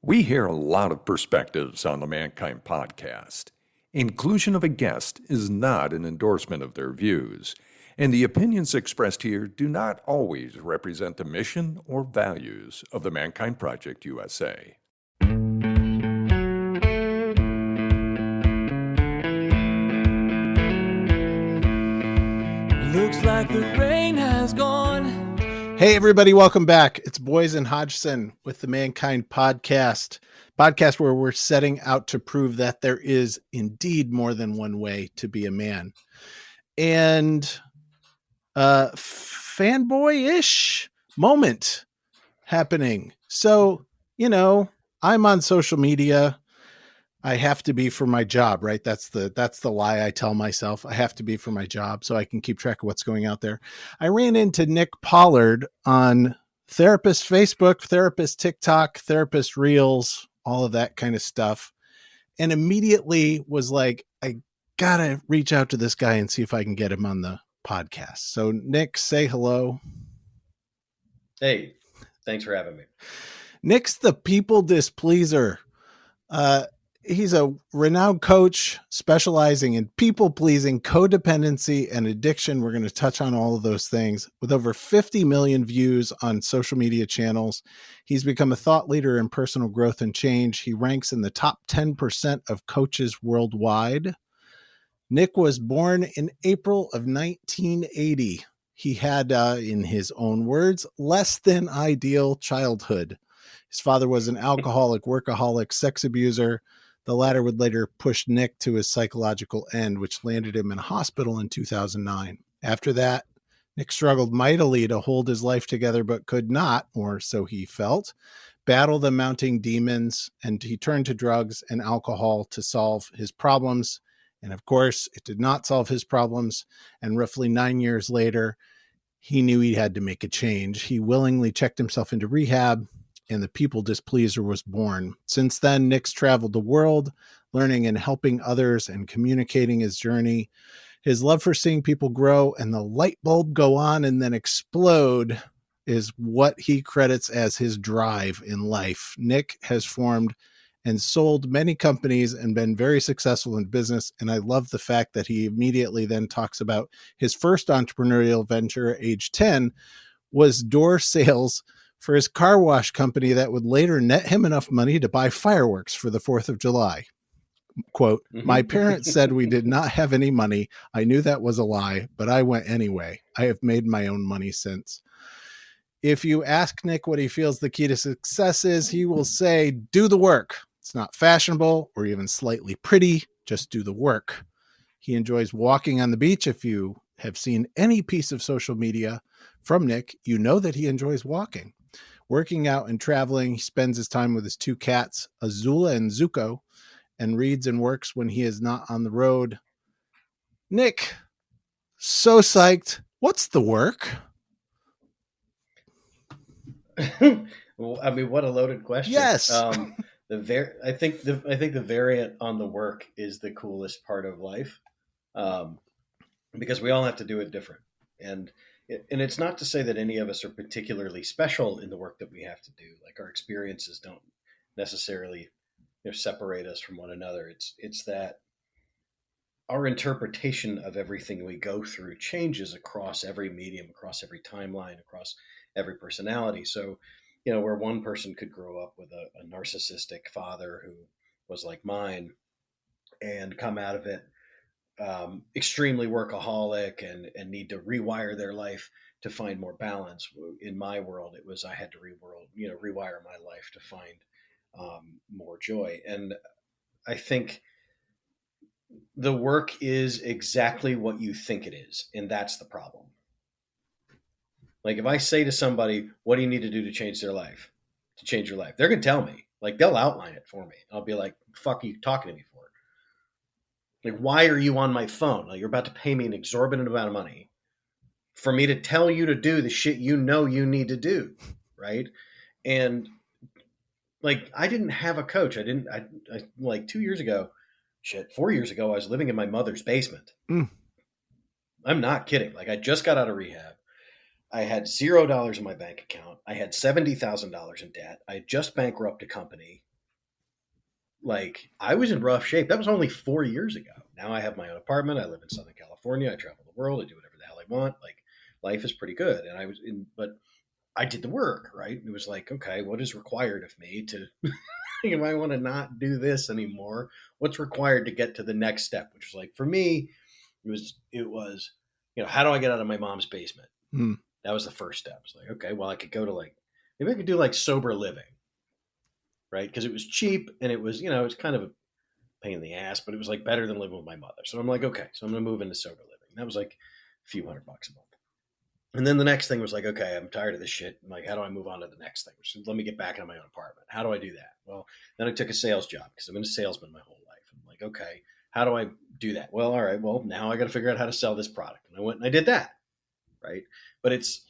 We hear a lot of perspectives on the Mankind podcast. Inclusion of a guest is not an endorsement of their views, and the opinions expressed here do not always represent the mission or values of the Mankind Project USA. Looks like the rain has gone. Hey, everybody, welcome back. It's Boys and Hodgson with the Mankind podcast where we're setting out to prove that there is indeed more than one way to be a man. And fanboy-ish moment happening. So, I'm on social media. I have to be for my job, right? That's the lie I tell myself. I have to be for my job so I can keep track of what's going out there. I ran into Nick Pollard on Therapist Facebook, Therapist TikTok, Therapist Reels, all of that kind of stuff. And immediately was like, I gotta reach out to this guy and see if I can get him on the podcast. So Nick, say hello. Hey, thanks for having me. Nick's the People Displeaser. He's a renowned coach specializing in people-pleasing, codependency, and addiction. We're going to touch on all of those things. With over 50 million views on social media channels, he's become a thought leader in personal growth and change. He ranks in the top 10% of coaches worldwide. Nick was born in April of 1980. He had, in his own words, less than ideal childhood. His father was an alcoholic, workaholic, sex abuser. The latter would later push Nick to his psychological end, which landed him in a hospital in 2009. After that, Nick struggled mightily to hold his life together, but could not, or so he felt, battle the mounting demons, and he turned to drugs and alcohol to solve his problems. And of course, it did not solve his problems. And roughly 9 years later, he knew he had to make a change. He willingly checked himself into rehab, and the People Displeaser was born. Since then, Nick's traveled the world, learning and helping others and communicating his journey. His love for seeing people grow and the light bulb go on and then explode is what he credits as his drive in life. Nick has formed and sold many companies and been very successful in business. And I love the fact that he immediately then talks about his first entrepreneurial venture at age 10 was door sales for his car wash company that would later net him enough money to buy fireworks for the 4th of July. Quote, my parents said we did not have any money. I knew that was a lie, but I went anyway. I have made my own money since. If you ask Nick what he feels the key to success is, he will say, do the work. It's not fashionable or even slightly pretty. Just do the work. He enjoys walking on the beach. If you have seen any piece of social media from Nick, you know that he enjoys walking. Working out and traveling, he spends his time with his two cats, Azula and Zuko, and reads and works when he is not on the road. Nick, so psyched. What's the work? Well, I mean, what a loaded question. Yes. I think the variant on the work is the coolest part of life, because we all have to do it different. And it's not to say that any of us are particularly special in the work that we have to do. Like, our experiences don't necessarily separate us from one another. It's that our interpretation of everything we go through changes across every medium, across every timeline, across every personality. So, where one person could grow up with a narcissistic father who was like mine and come out of it extremely workaholic and need to rewire their life to find more balance. In my world, it was I had to rewire my life to find more joy. And I think the work is exactly what you think it is, and that's the problem. Like, if I say to somebody, what do you need to do to change your life? They're going to tell me. Like, they'll outline it for me. I'll be like, fuck are you talking to me for? Like, why are you on my phone? Like, you're about to pay me an exorbitant amount of money for me to tell you to do the shit you need to do, right? And like, I didn't have a coach. I like 2 years ago, 4 years ago, I was living in my mother's basement. I'm not kidding. Like, I just got out of rehab. I had $0 in my bank account. I had $70,000 in debt. I had just bankrupted a company. like I was in rough shape. That was only 4 years ago. Now I have my own apartment. I live in Southern California. I travel the world. I do whatever the hell I want. Like life is pretty good. And I was in, but I did the work, right? It was like, okay, what is required of me to, if I want to not do this anymore, what's required to get to the next step? Which was like, for me, it was, how do I get out of my mom's basement? Hmm. That was the first step. It's like, okay, well, I could go to maybe I could do like sober living, right? Because it was cheap and it was, it's kind of a pain in the ass, but it was like better than living with my mother. So I'm like, okay, so I'm going to move into sober living. That was like a few $100 a month. And then the next thing was like, okay, I'm tired of this shit. I'm like, how do I move on to the next thing? So let me get back into my own apartment. How do I do that? Well, then I took a sales job because I've been a salesman my whole life. I'm like, okay, how do I do that? Well, all right, well, now I got to figure out how to sell this product. And I went and I did that, right? But it's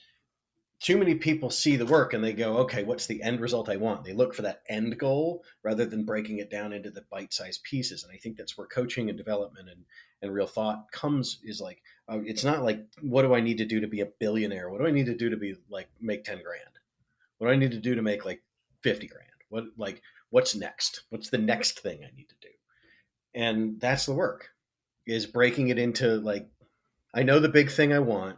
too many people see the work and they go, okay, what's the end result I want? They look for that end goal rather than breaking it down into the bite-sized pieces. And I think that's where coaching and development and real thought comes, is like, it's not like, what do I need to do to be a billionaire? What do I need to do to be like, make 10 grand? What do I need to do to make like 50 grand? What's next? What's the next thing I need to do? And that's the work, is breaking it into like, I know the big thing I want.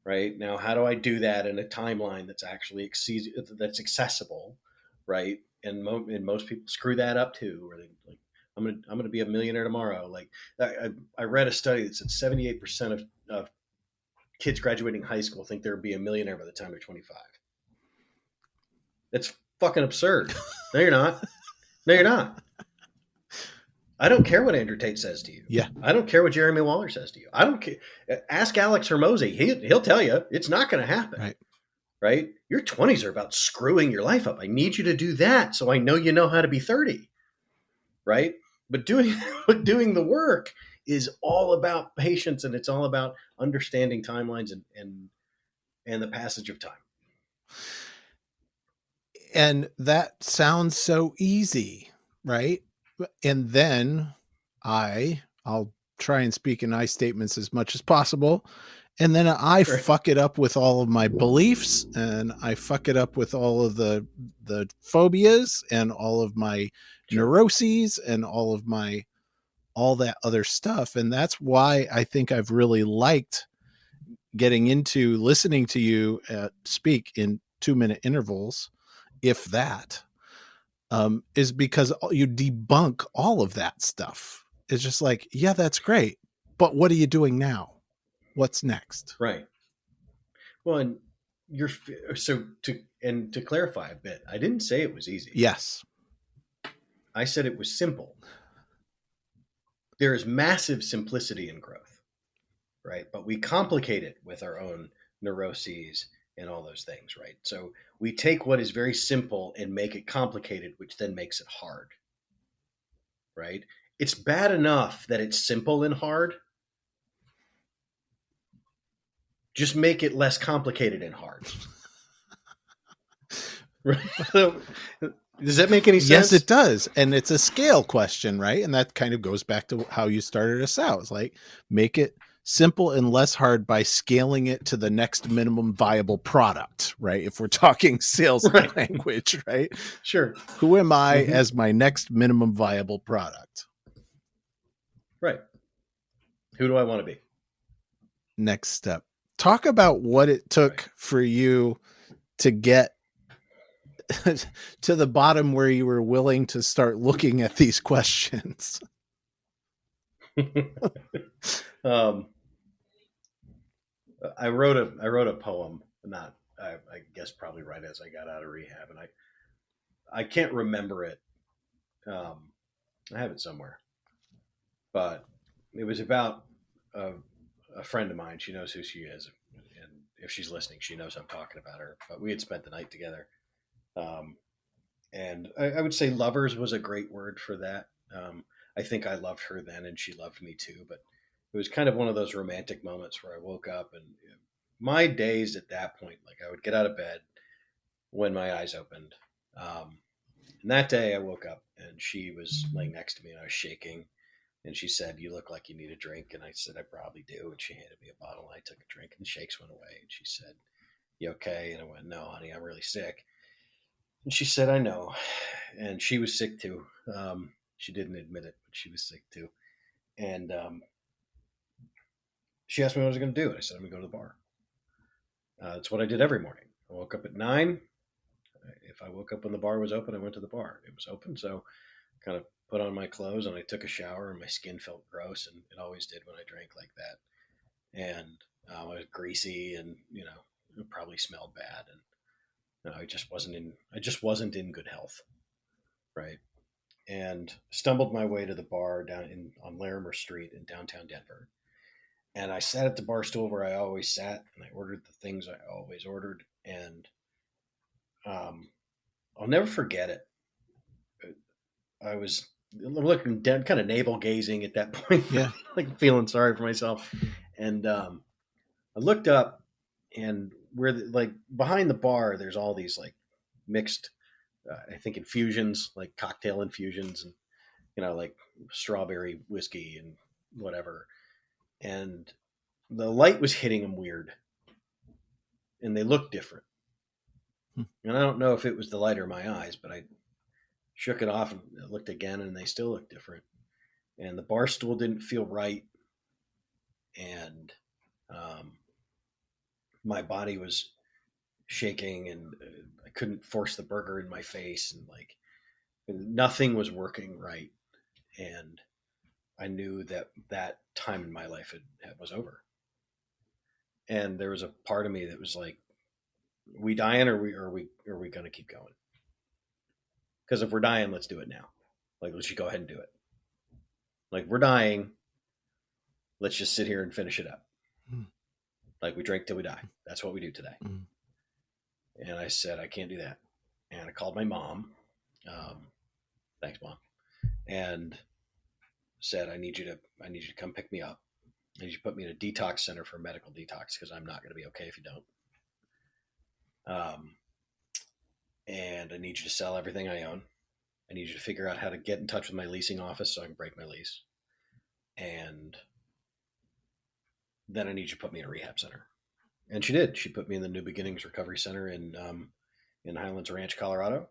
Right now, how do I do that in a timeline that's actually that's accessible, right? And most people screw that up too, where they like, I'm gonna be a millionaire tomorrow. Like I read a study that said 78% of kids graduating high school think they'll be a millionaire by the time they're 25. That's fucking absurd. No, you're not. No, you're not. I don't care what Andrew Tate says to you. Yeah. I don't care what Jeremy Waller says to you. I don't care. Ask Alex Hermosi. He'll tell you it's not going to happen. Right. Right. Your 20s are about screwing your life up. I need you to do that so I know how to be 30. Right. But doing the work is all about patience, and it's all about understanding timelines and the passage of time. And that sounds so easy, right? And then I'll try and speak in I statements as much as possible. And then I fuck it up with all of my beliefs, and I fuck it up with all of the phobias and all of my neuroses and all that other stuff. And that's why I think I've really liked getting into listening to you speak in 2-minute intervals, if that. Is because you debunk all of that stuff. It's just like, yeah, that's great, but what are you doing now? What's next? Right. Well, and to clarify a bit, I didn't say it was easy. Yes. I said it was simple. There is massive simplicity in growth, right? But we complicate it with our own neuroses and all those things, right? So we take what is very simple and make it complicated, which then makes it hard, right? It's bad enough that it's simple and hard. Just make it less complicated and hard. Right? So, does that make any sense? Yes, it does. And it's a scale question, right? And that kind of goes back to how you started us out. It's like, make it simple and less hard by scaling it to the next minimum viable product, right? If we're talking sales language, right? Sure. Who am I as my next minimum viable product? Right. Who do I want to be? Next step. Talk about what it took for you to get to the bottom where you were willing to start looking at these questions. I wrote a poem, I guess probably right as I got out of rehab, and I can't remember it. I have it somewhere, but it was about a friend of mine. She knows who she is, and if she's listening, she knows I'm talking about her. But we had spent the night together, and I would say lovers was a great word for that. I think I loved her then, and she loved me too. But it was kind of one of those romantic moments where I woke up, and my days at that point, like I would get out of bed when my eyes opened. And that day I woke up and she was laying next to me and I was shaking. And she said, "You look like you need a drink." And I said, "I probably do." And she handed me a bottle and I took a drink and the shakes went away. And she said, "You okay?" And I went, "No, honey, I'm really sick." And she said, "I know." And she was sick too. She didn't admit it, but she was sick too. And she asked me what I was going to do. And I said, I'm going to go to the bar. That's what I did every morning. I woke up at 9. If I woke up when the bar was open, I went to the bar. It was open, so kind of put on my clothes and I took a shower, and my skin felt gross, and it always did when I drank like that. And I was greasy, and it probably smelled bad, and I just wasn't in good health, right? And stumbled my way to the bar down on Larimer Street in downtown Denver. And I sat at the bar stool where I always sat, and I ordered the things I always ordered. And I'll never forget it. I was looking down, kind of navel gazing at that point, Yeah. like feeling sorry for myself. And I looked up, and where like behind the bar, there's all these like mixed, I think infusions, like cocktail infusions, and like strawberry whiskey and whatever. And the light was hitting them weird, and they looked different. And I don't know if it was the light or my eyes, but I shook it off and looked again, and they still looked different. And the bar stool didn't feel right. And my body was shaking, and I couldn't force the burger in my face, and like nothing was working right. And I knew that time in my life was over. And there was a part of me that was like, we dying, or are we going to keep going? Because if we're dying, let's do it now. Like, let's just go ahead and do it. Like, we're dying, let's just sit here and finish it up. Like, we drink till we die. That's what we do today. And I said, I can't do that. And I called my mom. Thanks, Mom. And said, I need you to come pick me up. I need you to put me in a detox center for medical detox, because I'm not going to be okay if you don't. And I need you to sell everything I own. I need you to figure out how to get in touch with my leasing office so I can break my lease. And then I need you to put me in a rehab center. And she did. She put me in the New Beginnings Recovery Center in Highlands Ranch, Colorado.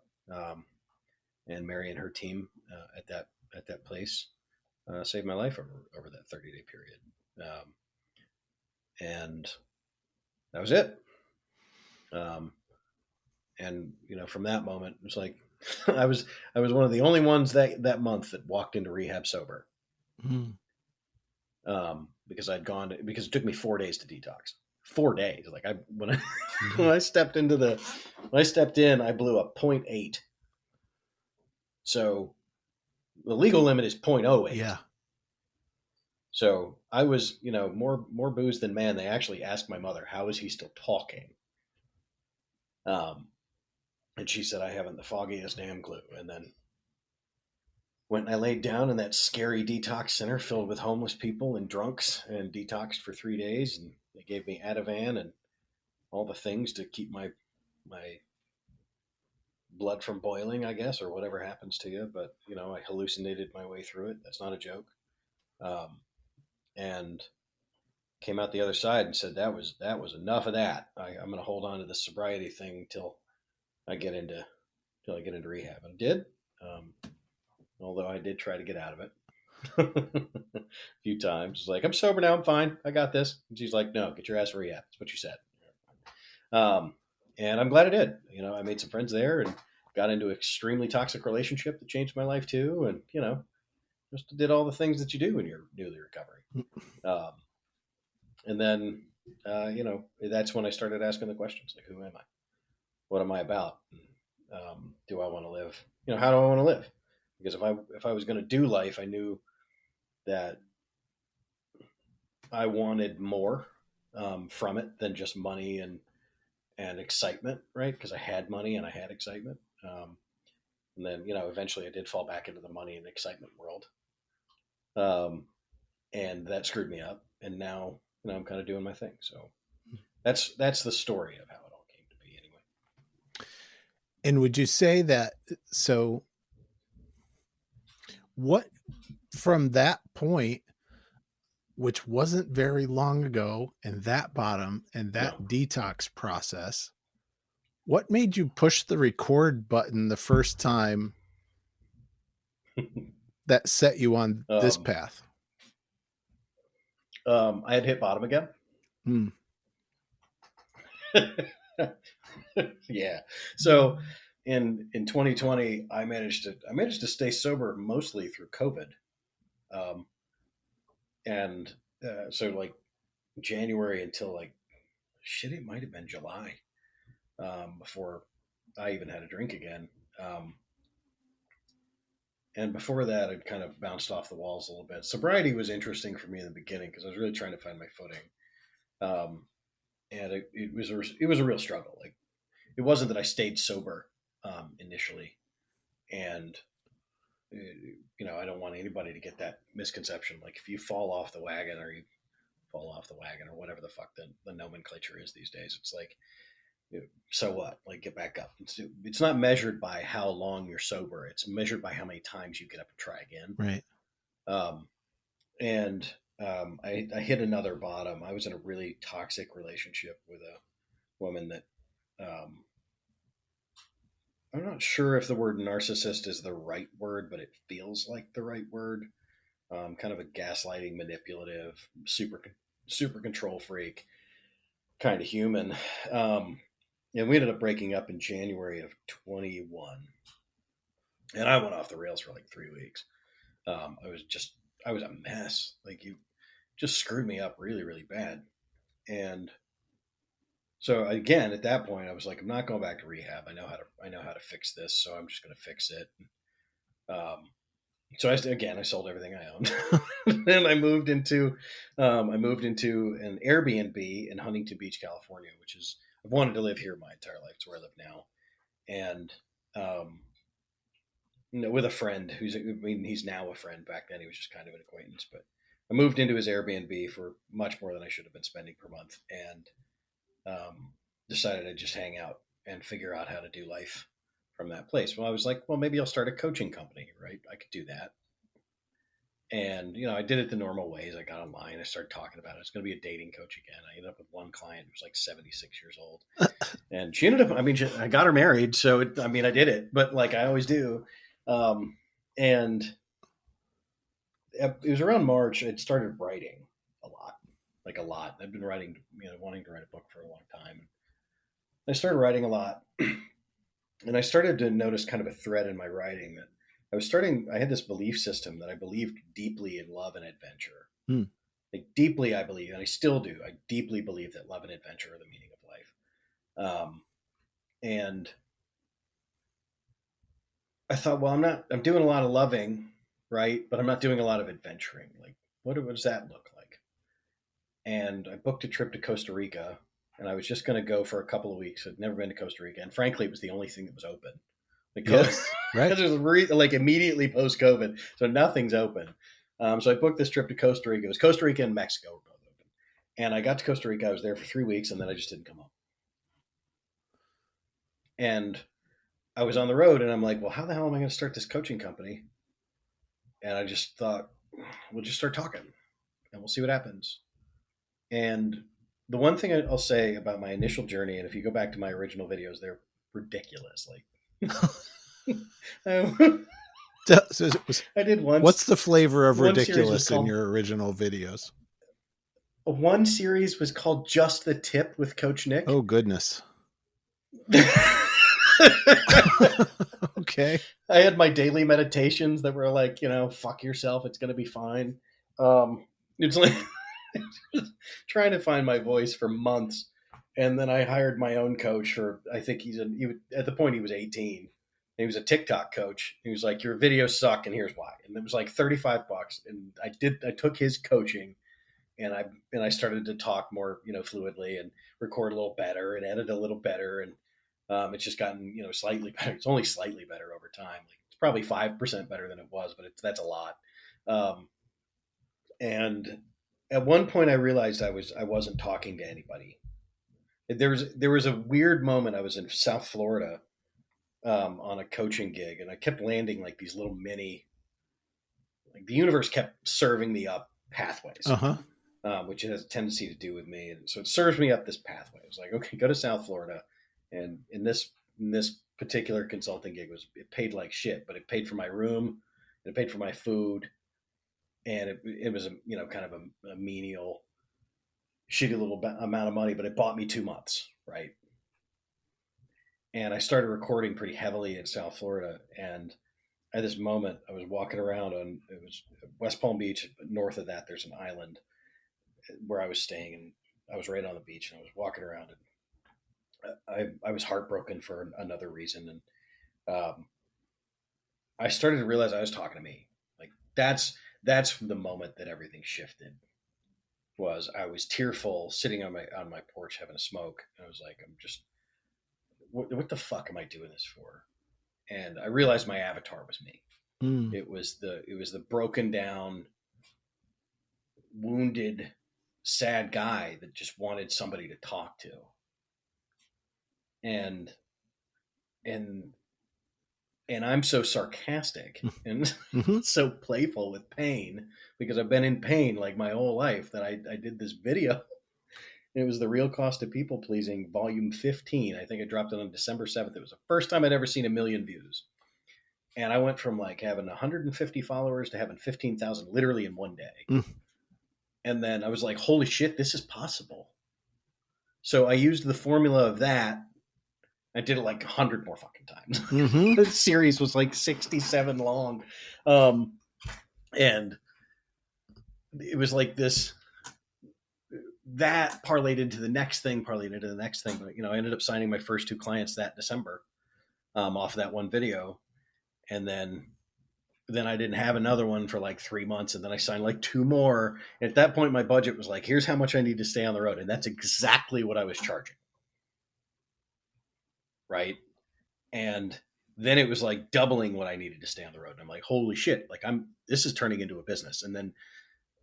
And Mary and her team at that place saved my life over that 30-day period. And that was it. And from that moment, it was like I was one of the only ones that month that walked into rehab sober. Because because it took me 4 days to detox. 4 days. Like when I stepped in, I blew a 0.8. So the legal limit is 0.08. Yeah. So I was, more booze than man. They actually asked my mother, how is he still talking? And she said, I haven't the foggiest damn clue. And then went and I laid down in that scary detox center filled with homeless people and drunks, and detoxed for 3 days. And they gave me Ativan and all the things to keep my blood from boiling, I guess, or whatever happens to you. But, I hallucinated my way through it. That's not a joke. And came out the other side and said, that was enough of that. I'm going to hold on to this sobriety thing till I get into rehab. And I did. Although I did try to get out of it a few times. It's like, I'm sober now. I'm fine. I got this. And she's like, no, get your ass to rehab. That's what you said. And I'm glad I did. I made some friends there and got into an extremely toxic relationship that changed my life too. And, just did all the things that you do when you're newly recovering. And then, that's when I started asking the questions, like, who am I? What am I about? Do I want to live? How do I want to live? Because if I was going to do life, I knew that I wanted more from it than just money and excitement, right? Because I had money and I had excitement. And then, eventually I did fall back into the money and excitement world. And that screwed me up. And now, I'm kind of doing my thing. So that's the story of how it all came to be anyway. And would you say that, so what, from that point, which wasn't very long ago, and that bottom and that detox process, what made you push the record button the first time that set you on this path? I had hit bottom again. Hmm. Yeah. So in 2020, I managed to stay sober mostly through COVID. And so like January until like shit, it might have been July before I even had a drink again. And before that, I'd kind of bounced off the walls a little bit. Sobriety was interesting for me in the beginning because I was really trying to find my footing. And it was a real struggle. Like, it wasn't that I stayed sober initially, and I don't want anybody to get that misconception. Like, if you fall off the wagon, or whatever the fuck the nomenclature is these days, it's like, so what? Like, get back up. It's not measured by how long you're sober. It's measured by how many times you get up and try again. Right. I hit another bottom. I was in a really toxic relationship with a woman that I'm not sure if the word narcissist is the right word, but it feels like the right word. Kind of a gaslighting, manipulative, super control freak kind of human. And we ended up breaking up in January of 21. And I went off the rails for like 3 weeks. I was a mess. Like, you just screwed me up really, really bad. And so again, at that point, I was like, I'm not going back to rehab. I know how to fix this, so I'm just going to fix it. So I sold everything I owned, and I moved into an Airbnb in Huntington Beach, California, which is, I've wanted to live here my entire life. It's where I live now, and with a friend he's now a friend. Back then, he was just kind of an acquaintance, but I moved into his Airbnb for much more than I should have been spending per month, and decided I'd just hang out and figure out how to do life from that place. Well, I was like, well, maybe I'll start a coaching company, right? I could do that. And, I did it the normal ways. I got online. I started talking about it. It's going to be a dating coach again. I ended up with one client who was like 76 years old. And she ended up, I got her married. So, I did it. But like I always do. And it was around March. I'd started writing a lot. I've been writing, wanting to write a book for a long time. I started writing a lot. And I started to notice kind of a thread in my writing that I had this belief system that I believed deeply in love and adventure. Like, deeply, I believe, and I still do. I deeply believe that love and adventure are the meaning of life. And I thought, well, I'm doing a lot of loving, right? But I'm not doing a lot of adventuring. Like, what does that look like? And I booked a trip to Costa Rica, and I was just going to go for a couple of weeks. I'd never been to Costa Rica. And frankly, it was the only thing that was open. Yes, right. Because it was like immediately post-COVID, so nothing's open. So I booked this trip to Costa Rica. It was Costa Rica and Mexico were both open. And I got to Costa Rica. I was there for 3 weeks, and then I just didn't come home. And I was on the road, and I'm like, well, how the hell am I going to start this coaching company? And I just thought, we'll just start talking, and we'll see what happens. And the one thing I'll say about my initial journey, and if you go back to my original videos, they're ridiculous. Like, I did once. What's the flavor of ridiculous in your original videos? One series was called Just the Tip with Coach Nick. Oh, goodness. Okay. I had my daily meditations that were like, fuck yourself. It's going to be fine. It's like trying to find my voice for months. And then I hired my own coach for, I think at the point he was 18. He was a TikTok coach. He was like, your videos suck and here's why. And it was like $35. And I took his coaching and I started to talk more, fluidly and record a little better and edit a little better. And it's just gotten, slightly better. It's only slightly better over time. Like, it's probably 5% better than it was, but that's a lot. And at one point I realized I wasn't talking to anybody. There was a weird moment. I was in South Florida on a coaching gig, and I kept landing like these little mini, like the universe kept serving me up pathways, which has a tendency to do with me. And so it serves me up this pathway. It was like, okay, go to South Florida. And in this particular consulting gig it paid like shit, but it paid for my room It paid for my food, and it was kind of a menial, shitty little amount of money, but it bought me 2 months, right? And I started recording pretty heavily in South Florida, and at this moment, I was walking around it was West Palm Beach. North of that, there's an island where I was staying, and I was right on the beach, and I was walking around, and I was heartbroken for another reason, and I started to realize I was talking to me. Like that's the moment that everything shifted. Was I was tearful, sitting on my porch having a smoke, and I was like, I'm just, what the fuck am I doing this for? And I realized my avatar was me. It was the broken down, wounded, sad guy that just wanted somebody to talk to. And I'm so sarcastic and so playful with pain because I've been in pain like my whole life that I did this video. It was The Real Cost of People Pleasing, volume 15. I think I dropped it on December 7th. It was the first time I'd ever seen 1 million views. And I went from like having 150 followers to having 15,000 literally in one day. And then I was like, holy shit, this is possible. So I used the formula of that. I did it like 100 more fucking times. The series was like 67 long. And it was like this, that parlayed into the next thing. But, I ended up signing my first 2 clients that December off of that one video. And then I didn't have another one for like 3 months. And then I signed like 2 more. And at that point, my budget was like, here's how much I need to stay on the road. And that's exactly what I was charging. Right. And then it was like doubling what I needed to stay on the road. And I'm like, holy shit, like this is turning into a business. And then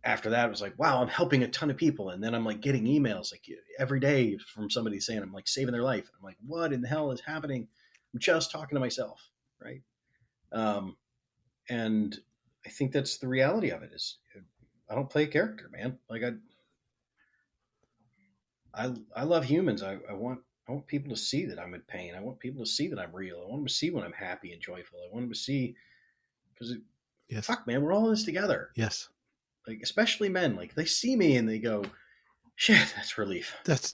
after that, it was like, wow, I'm helping a ton of people. And then I'm like getting emails like every day from somebody saying I'm like saving their life. I'm like, what in the hell is happening? I'm just talking to myself. Right. And I think that's the reality of it is I don't play a character, man. Like I love humans. I want people to see that I'm in pain. I want people to see that I'm real. I want them to see when I'm happy and joyful. I want them to see because fuck, man, we're all in this together. Yes. Like, especially men, like they see me and they go, shit, that's relief. That's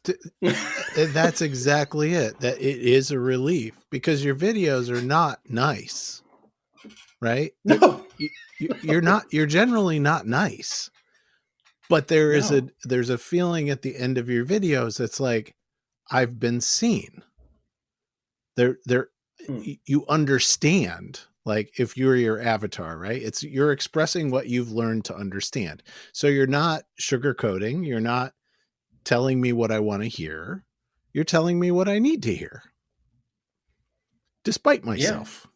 exactly it. That it is a relief because your videos are not nice, right? No, you're generally not nice, but there's a feeling at the end of your videos that's like, I've been seen. You understand, like if you're your avatar, right? You're expressing what you've learned to understand. So you're not sugarcoating. You're not telling me what I want to hear. You're telling me what I need to hear. Despite myself. Yeah.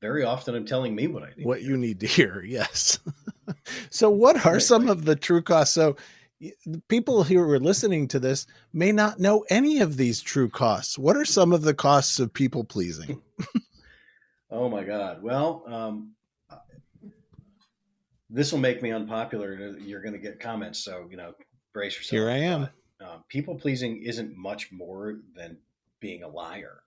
Very often I'm telling me what you need to hear. Yes. So what are some of the true costs? So people who are listening to this may not know any of these true costs. What are some of the costs of people pleasing? Oh my God. Well, this will make me unpopular. You're going to get comments. So, brace yourself. Here I am. People pleasing isn't much more than being a liar.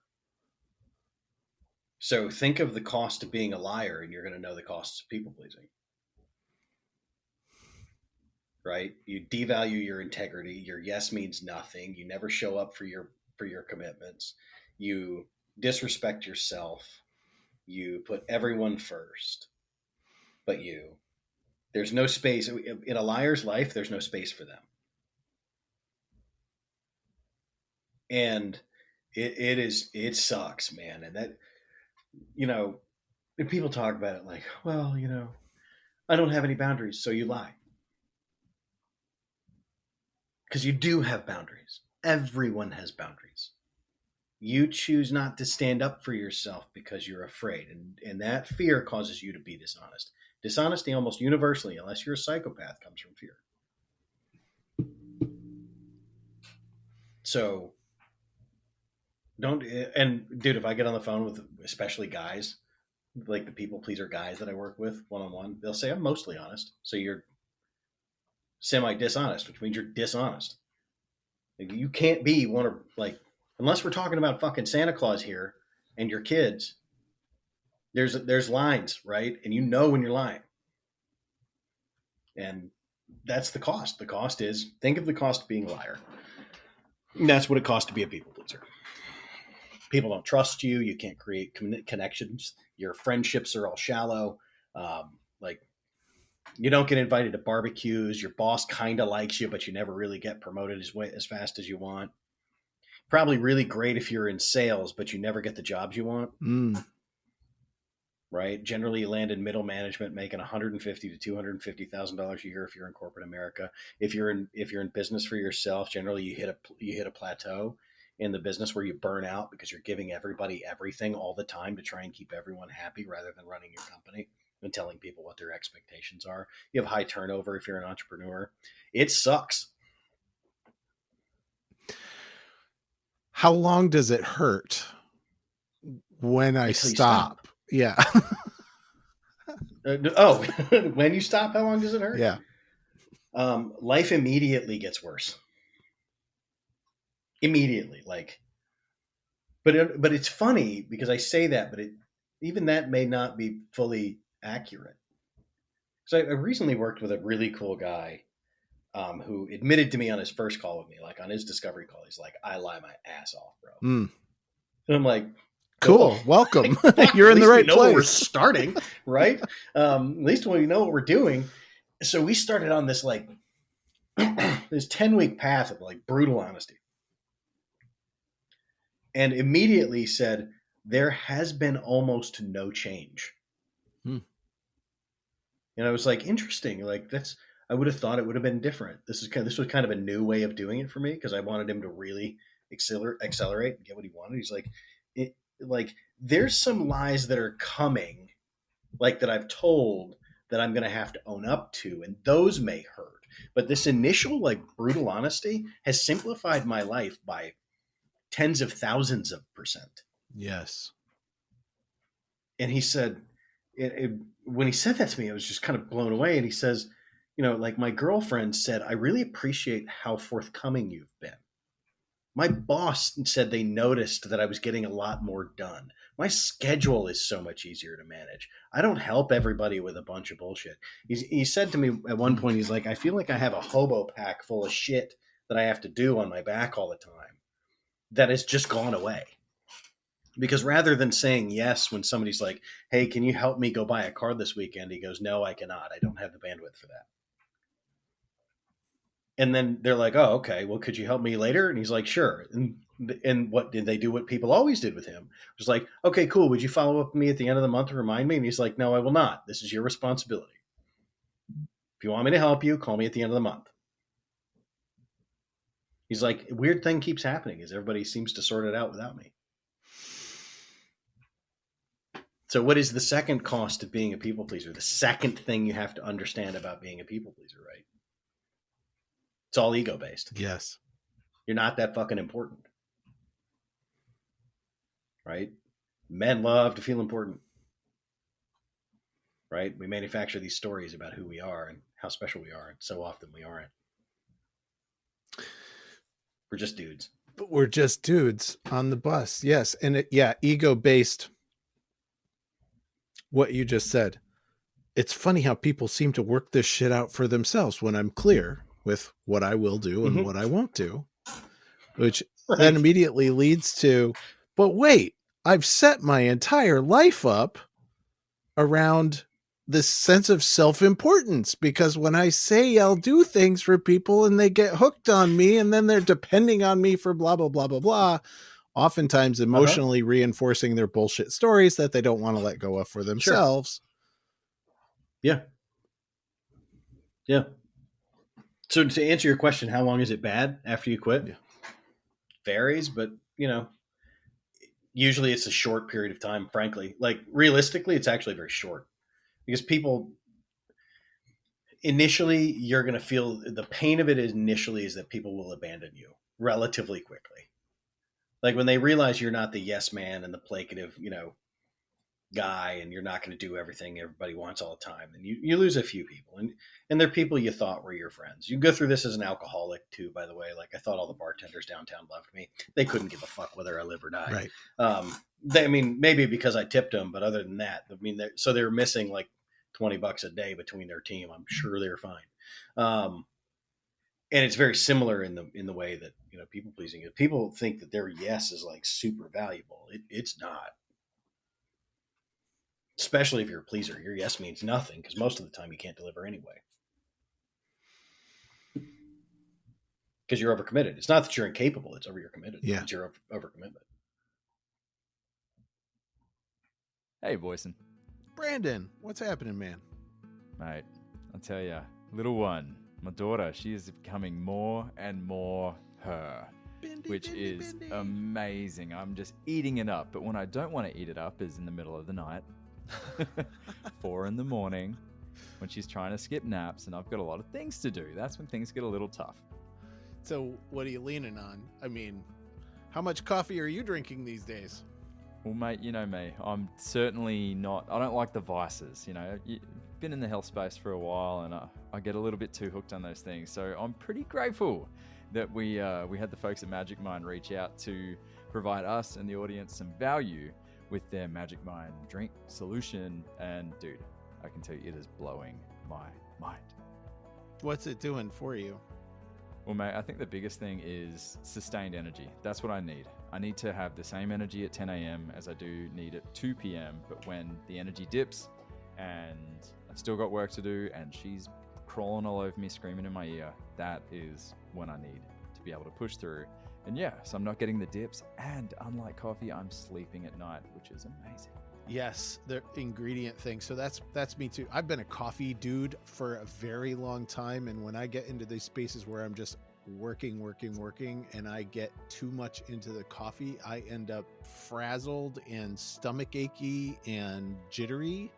So think of the cost of being a liar and you're going to know the costs of people pleasing. Right? You devalue your integrity. Your yes means nothing. You never show up for your commitments. You disrespect yourself. You put everyone first, but you. There's no space in a liar's life. There's no space for them, and it sucks, man. And that, and people talk about it like, well, I don't have any boundaries, so you lie. Because you do have boundaries. Everyone has boundaries. You choose not to stand up for yourself because you're afraid. And that fear causes you to be dishonest. Dishonesty almost universally, unless you're a psychopath, comes from fear. So dude, if I get on the phone with especially guys, like the people pleaser guys that I work with one-on-one, they'll say, I'm mostly honest. So you're semi-dishonest, which means you're dishonest. You can't be unless we're talking about fucking Santa Claus here and your kids, There's lines, right? And you know when you're lying. And that's the cost. The cost is, think of the cost of being a liar. And that's what it costs to be a people pleaser. People don't trust you. You can't create connections. Your friendships are all shallow. Like, you don't get invited to barbecues. Your boss kind of likes you, but you never really get promoted as fast as you want. Probably really great if you're in sales, but you never get the jobs you want. Right? Generally, you land in middle management, making $150,000 to $250,000 a year if you're in corporate America. If you're in business for yourself, generally you hit a plateau in the business where you burn out because you're giving everybody everything all the time to try and keep everyone happy rather than running your company and telling people what their expectations are. You have high turnover if you're an entrepreneur. It sucks. How long does it hurt when I stop? Yeah. When you stop, how long does it hurt? Yeah. Life immediately gets worse. Immediately, but it's funny because I say that, but even that may not be fully accurate. So I recently worked with a really cool guy who admitted to me on his first call with me, like on his discovery call, he's like, "I lie my ass off, bro." And I'm like, cool. Welcome. You're in the right place. We're starting, right? At least we know what we're doing. So we started on this this 10-week path of brutal honesty. And immediately said, there has been almost no change. And I was like, interesting. I would have thought it would have been different. This was kind of a new way of doing it for me because I wanted him to really accelerate and get what he wanted. He's like, there's some lies that are coming, that I've told that I'm going to have to own up to, and those may hurt. But this initial brutal honesty has simplified my life by tens of thousands of percent. Yes. And he said, when he said that to me, I was just kind of blown away. And he says, my girlfriend said, I really appreciate how forthcoming you've been. My boss said they noticed that I was getting a lot more done. My schedule is so much easier to manage. I don't help everybody with a bunch of bullshit. He said to me at one point, he's like, I feel like I have a hobo pack full of shit that I have to do on my back all the time that has just gone away. Because rather than saying yes when somebody's like, hey, can you help me go buy a car this weekend? He goes, no, I cannot. I don't have the bandwidth for that. And then they're like, oh, okay, well, could you help me later? And he's like, sure. And what did they do? What people always did with him it was like, okay, cool. Would you follow up with me at the end of the month to remind me? And he's like, no, I will not. This is your responsibility. If you want me to help you, call me at the end of the month. He's like, a weird thing keeps happening is everybody seems to sort it out without me. So what is the second cost of being a people pleaser? The second thing you have to understand about being a people pleaser, right? It's all ego based. Yes. You're not that fucking important. Right? Men love to feel important. Right? We manufacture these stories about who we are and how special we are, and so often we aren't. We're just dudes. But we're just dudes on the bus. Yes. And ego based. What you just said. It's funny how people seem to work this shit out for themselves when I'm clear with what I will do and what I won't do, which then immediately leads to, but wait, I've set my entire life up around this sense of self-importance, because when I say I'll do things for people and they get hooked on me and then they're depending on me for blah, blah, blah, blah, blah, oftentimes emotionally reinforcing their bullshit stories that they don't want to let go of for themselves. Sure. Yeah. So to answer your question, how long is it bad after you quit? Yeah. Varies, but usually it's a short period of time, frankly. Realistically, it's actually very short. Because people, initially, you're going to feel the pain of it initially is that people will abandon you relatively quickly. When they realize you're not the yes man and the placative, guy, and you're not going to do everything everybody wants all the time, and you lose a few people, and they're people you thought were your friends. You go through this as an alcoholic too, by the way. I thought all the bartenders downtown loved me. They couldn't give a fuck whether I live or die. Right. maybe because I tipped them, but other than that, so they were missing like $20 a day between their team. I'm sure they're fine. And it's very similar in the way that, people pleasing is. People think that their yes is like super valuable. It's not. Especially if you're a pleaser, your yes means nothing because most of the time you can't deliver anyway. Because you're overcommitted. It's not that you're incapable; it's you're committed. Yeah, it's your overcommitment. Hey, Boyson. Brandon, what's happening, man? Mate, I'll tell you, little one, my daughter, she is becoming more and more her, which is amazing. I'm just eating it up. But when I don't want to eat it up is in the middle of the night, 4 a.m, when she's trying to skip naps and I've got a lot of things to do. That's when things get a little tough. So what are you leaning on? I mean, how much coffee are you drinking these days? Well, mate, you know me. I'm certainly not. I don't like the vices. You've been in the health space for a while, and I get a little bit too hooked on those things. So I'm pretty grateful that we had the folks at Magic Mind reach out to provide us and the audience some value with their Magic Mind drink solution. And dude, I can tell you, it is blowing my mind. What's it doing for you? Well, mate, I think the biggest thing is sustained energy. That's what I need. I need to have the same energy at 10 a.m. as I do need at 2 p.m. But when the energy dips and I've still got work to do and she's crawling all over me, screaming in my ear, that is when I need to be able to push through. And yeah, so I'm not getting the dips. And unlike coffee, I'm sleeping at night, which is amazing. Yes, the ingredient thing. So that's me too. I've been a coffee dude for a very long time. And when I get into these spaces where I'm just working, and I get too much into the coffee, I end up frazzled and stomach achy and jittery.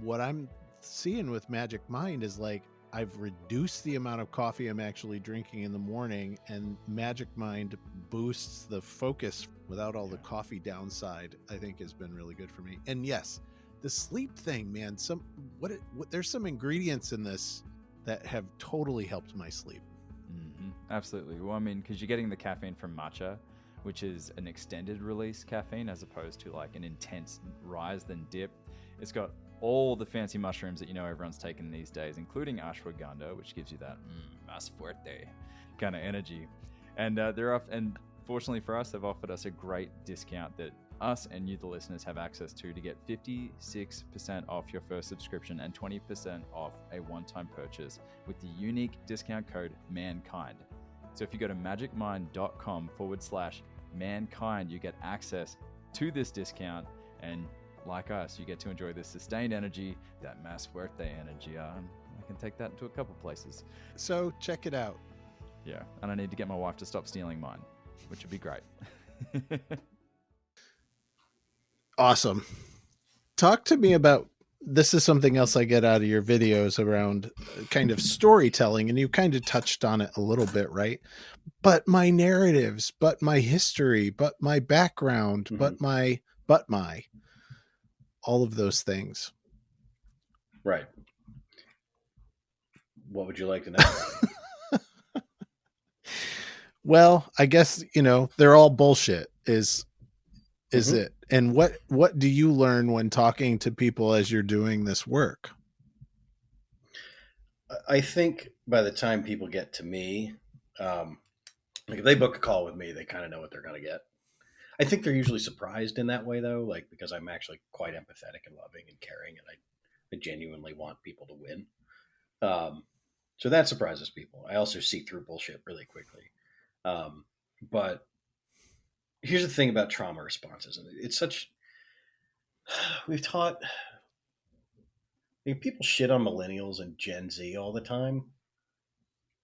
What I'm seeing with Magic Mind is like, I've reduced the amount of coffee I'm actually drinking in the morning, and Magic Mind boosts the focus without all the coffee downside. I think has been really good for me. And yes, the sleep thing, man, there's some ingredients in this that have totally helped my sleep. Mm-hmm. Absolutely. Well, I mean, because you're getting the caffeine from matcha, which is an extended release caffeine as opposed to like an intense rise then dip. It's got all the fancy mushrooms that everyone's taking these days, including ashwagandha, which gives you that más fuerte kind of energy. And and fortunately for us, they've offered us a great discount that us and you, the listeners, have access to get 56% off your first subscription and 20% off a one-time purchase with the unique discount code MANKIND. So if you go to magicmind.com/mankind, you get access to this discount, and like us, you get to enjoy this sustained energy, that más fuerte energy. I can take that into a couple places. So check it out. Yeah, and I need to get my wife to stop stealing mine, which would be great. Awesome. Talk to me about, this is something else I get out of your videos around kind of storytelling, and you kind of touched on it a little bit, right? But my narratives, but my history, but my background, Mm-hmm. but my, all of those things. Right. What would you like to know? Well, I guess, they're all bullshit is Mm-hmm. it. And what do you learn when talking to people as you're doing this work? I think by the time people get to me, like if they book a call with me, they kind of know what they're going to get. I think they're usually surprised in that way, though, like because I'm actually quite empathetic and loving and caring, and I genuinely want people to win. So that surprises people. I also see through bullshit really quickly. But here's the thing about trauma responses. It's we've taught, people shit on millennials and Gen Z all the time,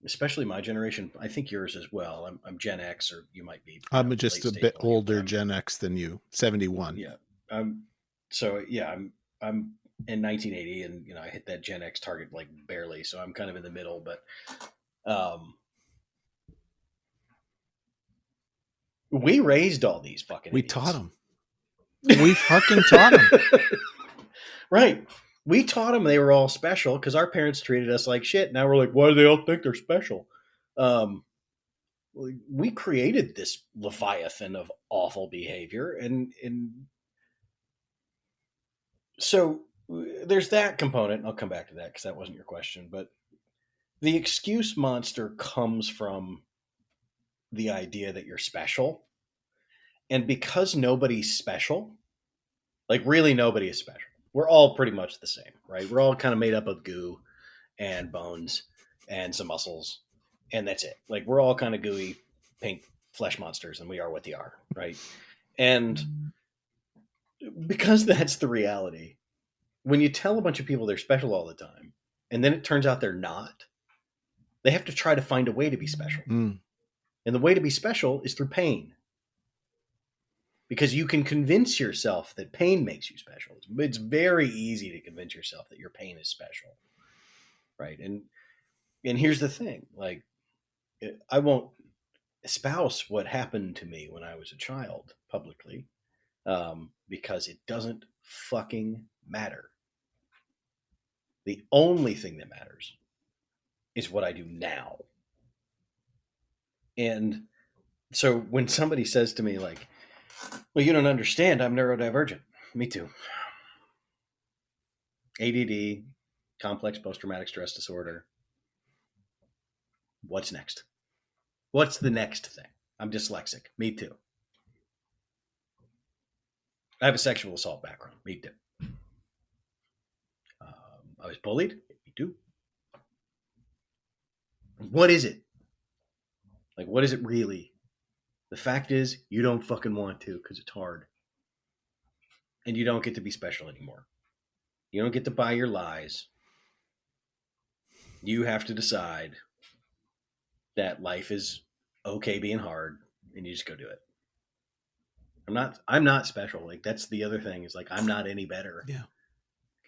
especially my generation. I think yours as well. I'm Gen X, or you might be. I'm just a bit older Gen X than you, 71. Yeah. I'm in 1980, and I hit that Gen X target like barely, so I'm kind of in the middle. But we raised all these fucking. We idiots. taught them. We fucking taught them. Right. We taught them they were all special because our parents treated us like shit. Now we're like, why do they all think they're special? We created this leviathan of awful behavior, and So there's that component. I'll come back to that because that wasn't your question. But the excuse monster comes from the idea that you're special. And because nobody's special, like really nobody is special. We're all pretty much the same, right? We're all kind of made up of goo and bones and some muscles, and that's it. Like we're all kind of gooey, pink flesh monsters, and we are what they are, right? And because that's the reality, when you tell a bunch of people they're special all the time, and then it turns out they're not, they have to try to find a way to be special. Mm. And the way to be special is through pain. Because you can convince yourself that pain makes you special. It's very easy to convince yourself that your pain is special, right? And here's the thing: like, I won't espouse what happened to me when I was a child publicly, because it doesn't fucking matter. The only thing that matters is what I do now. And so when somebody says to me, like, well, you don't understand, I'm neurodivergent. Me too. ADD, complex post-traumatic stress disorder. What's next? What's the next thing? I'm dyslexic. Me too. I have a sexual assault background. Me too. I was bullied. Me too. What is it? Like, what is it really? The fact is, you don't fucking want to because it's hard. And you don't get to be special anymore. You don't get to buy your lies. You have to decide that life is okay being hard, and you just go do it. I'm not special. Like, that's the other thing, is like, I'm not any better. Yeah.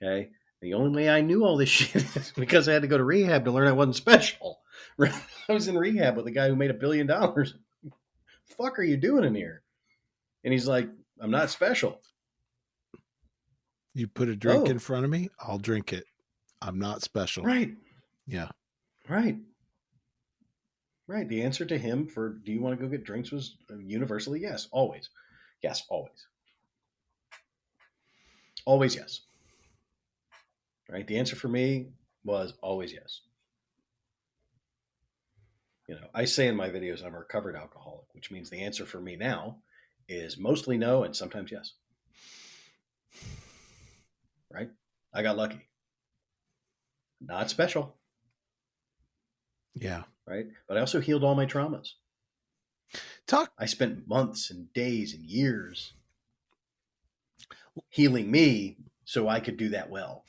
Okay. The only way I knew all this shit is because I had to go to rehab to learn I wasn't special. I was in rehab with a guy who made $1 billion. Fuck are you doing in here? And he's like, I'm not special. You put a drink in front of me, I'll drink it. I'm not special. Right. Yeah. Right. Right. The answer to him for, do you want to go get drinks, was universally yes. Always. Yes, always. Always yes. Right. The answer for me was always yes. You know, I say in my videos I'm a recovered alcoholic, which means the answer for me now is mostly no and sometimes yes. Right? I got lucky. Not special. Yeah. Right? But I also healed all my traumas. I spent months and days and years healing me so I could do that well.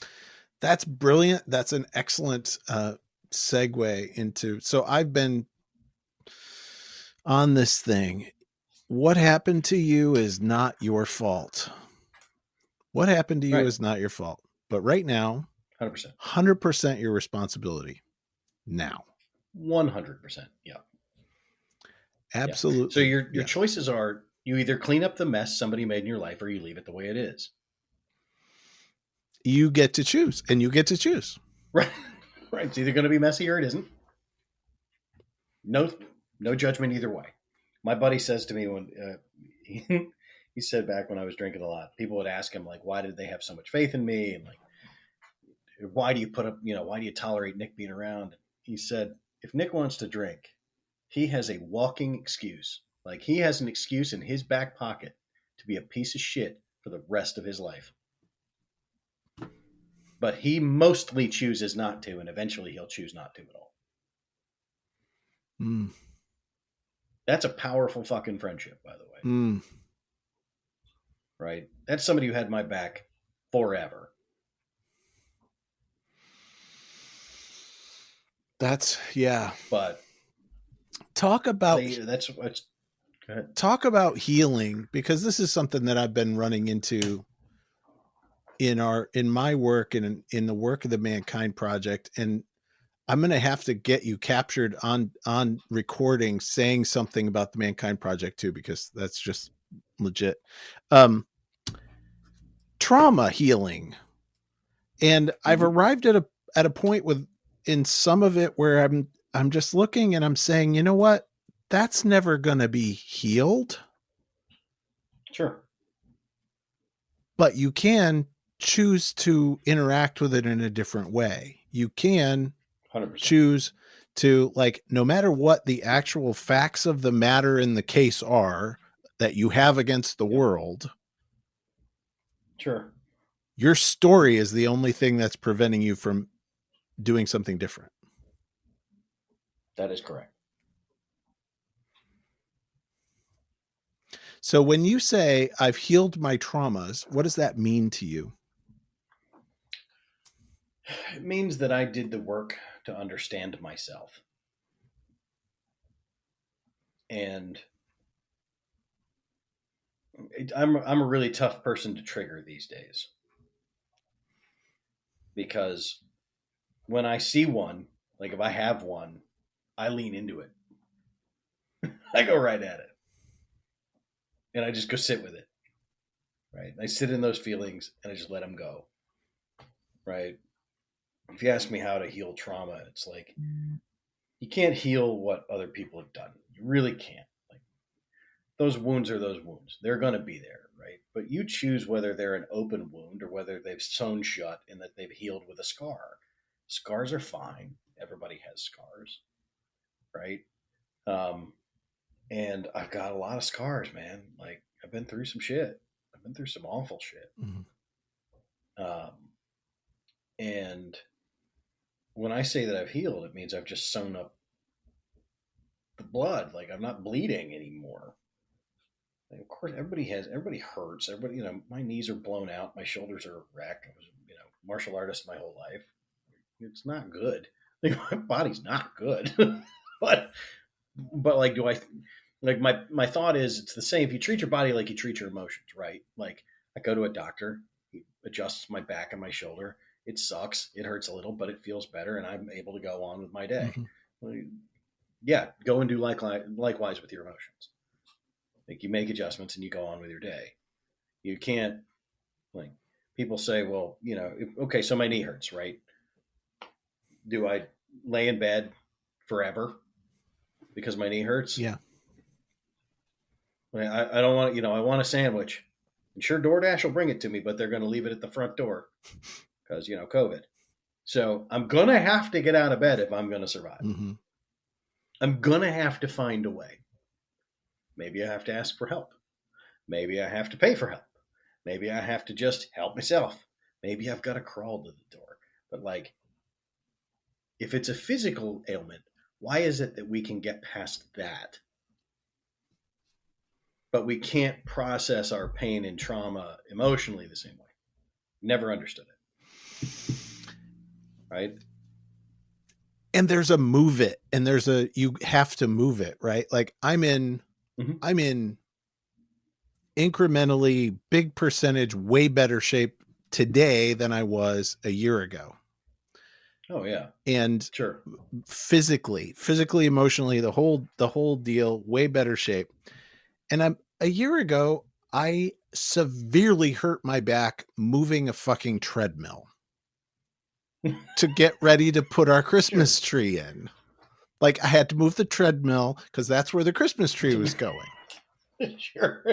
That's brilliant. That's an excellent segue into, so I've been on this thing. What happened to you is not your fault. What happened to you is not your fault. But right now, 100% your responsibility now. 100%. Yeah. Absolutely. Yeah. So your choices are, you either clean up the mess somebody made in your life, or you leave it the way it is. You get to choose, and you get to choose. Right. Right. It's either going to be messy or it isn't. No judgment either way. My buddy says to me when he said back when I was drinking a lot, people would ask him, like, why did they have so much faith in me? And like, why do you put up, why do you tolerate Nick being around? He said, if Nick wants to drink, he has a walking excuse. Like, he has an excuse in his back pocket to be a piece of shit for the rest of his life. But he mostly chooses not to, and eventually he'll choose not to at all. Mm. That's a powerful fucking friendship, by the way. Mm. Right? That's somebody who had my back forever. That's, yeah. But talk about healing, because this is something that I've been running into in my work and in the work of the Mankind Project. And I'm going to have to get you captured on recording saying something about the Mankind Project too, because that's just legit. Trauma healing. And I've arrived at a point in some of it where I'm just looking and I'm saying, you know what? That's never going to be healed. Sure. But you can choose to interact with it in a different way. You can 100%. choose to, like, no matter what the actual facts of the matter in the case are that you have against the world, Sure. your story is the only thing that's preventing you from doing something different. That is correct. So when you say I've healed my traumas, what does that mean to you? It means that I did the work to understand myself. And I'm a really tough person to trigger these days. Because when I see one, like if I have one, I lean into it. I go right at it. And I just go sit with it. Right? I sit in those feelings and I just let them go. Right? If you ask me how to heal trauma, it's like you can't heal what other people have done. You really can't. Like those wounds are those wounds. They're going to be there, right? But you choose whether they're an open wound or whether they've sewn shut and that they've healed with a scar. Scars are fine. Everybody has scars, right? And I've got a lot of scars, man. Like I've been through some shit. I've been through some awful shit. Mm-hmm. And when I say that I've healed, it means I've just sewn up the blood. Like I'm not bleeding anymore. Like, of course, everybody hurts. Everybody, my knees are blown out. My shoulders are a wreck. I was, martial artist my whole life. It's not good. Like my body's not good. but like, do I, like my thought is it's the same. If you treat your body like you treat your emotions, right? Like I go to a doctor, he adjusts my back and my shoulder. It sucks. It hurts a little, but it feels better, and I'm able to go on with my day. Mm-hmm. Yeah, go and do likewise with your emotions. Like you make adjustments and you go on with your day. You can't, like people say, well, okay, so my knee hurts, right? Do I lay in bed forever because my knee hurts? Yeah. I don't want, I want a sandwich. And sure, DoorDash will bring it to me, but they're going to leave it at the front door. Because, COVID. So I'm going to have to get out of bed if I'm going to survive. Mm-hmm. I'm going to have to find a way. Maybe I have to ask for help. Maybe I have to pay for help. Maybe I have to just help myself. Maybe I've got to crawl to the door. But like, if it's a physical ailment, why is it that we can get past that? But we can't process our pain and trauma emotionally the same way. Never understood it. Right. And there's a move it, and you have to move it, right? Like I'm in incrementally big percentage, way better shape today than I was a year ago. Oh yeah. And sure. Physically, emotionally, the whole deal, way better shape. And a year ago, I severely hurt my back moving a fucking treadmill to get ready to put our Christmas tree in. Like I had to move the treadmill because that's where the Christmas tree was going. Sure.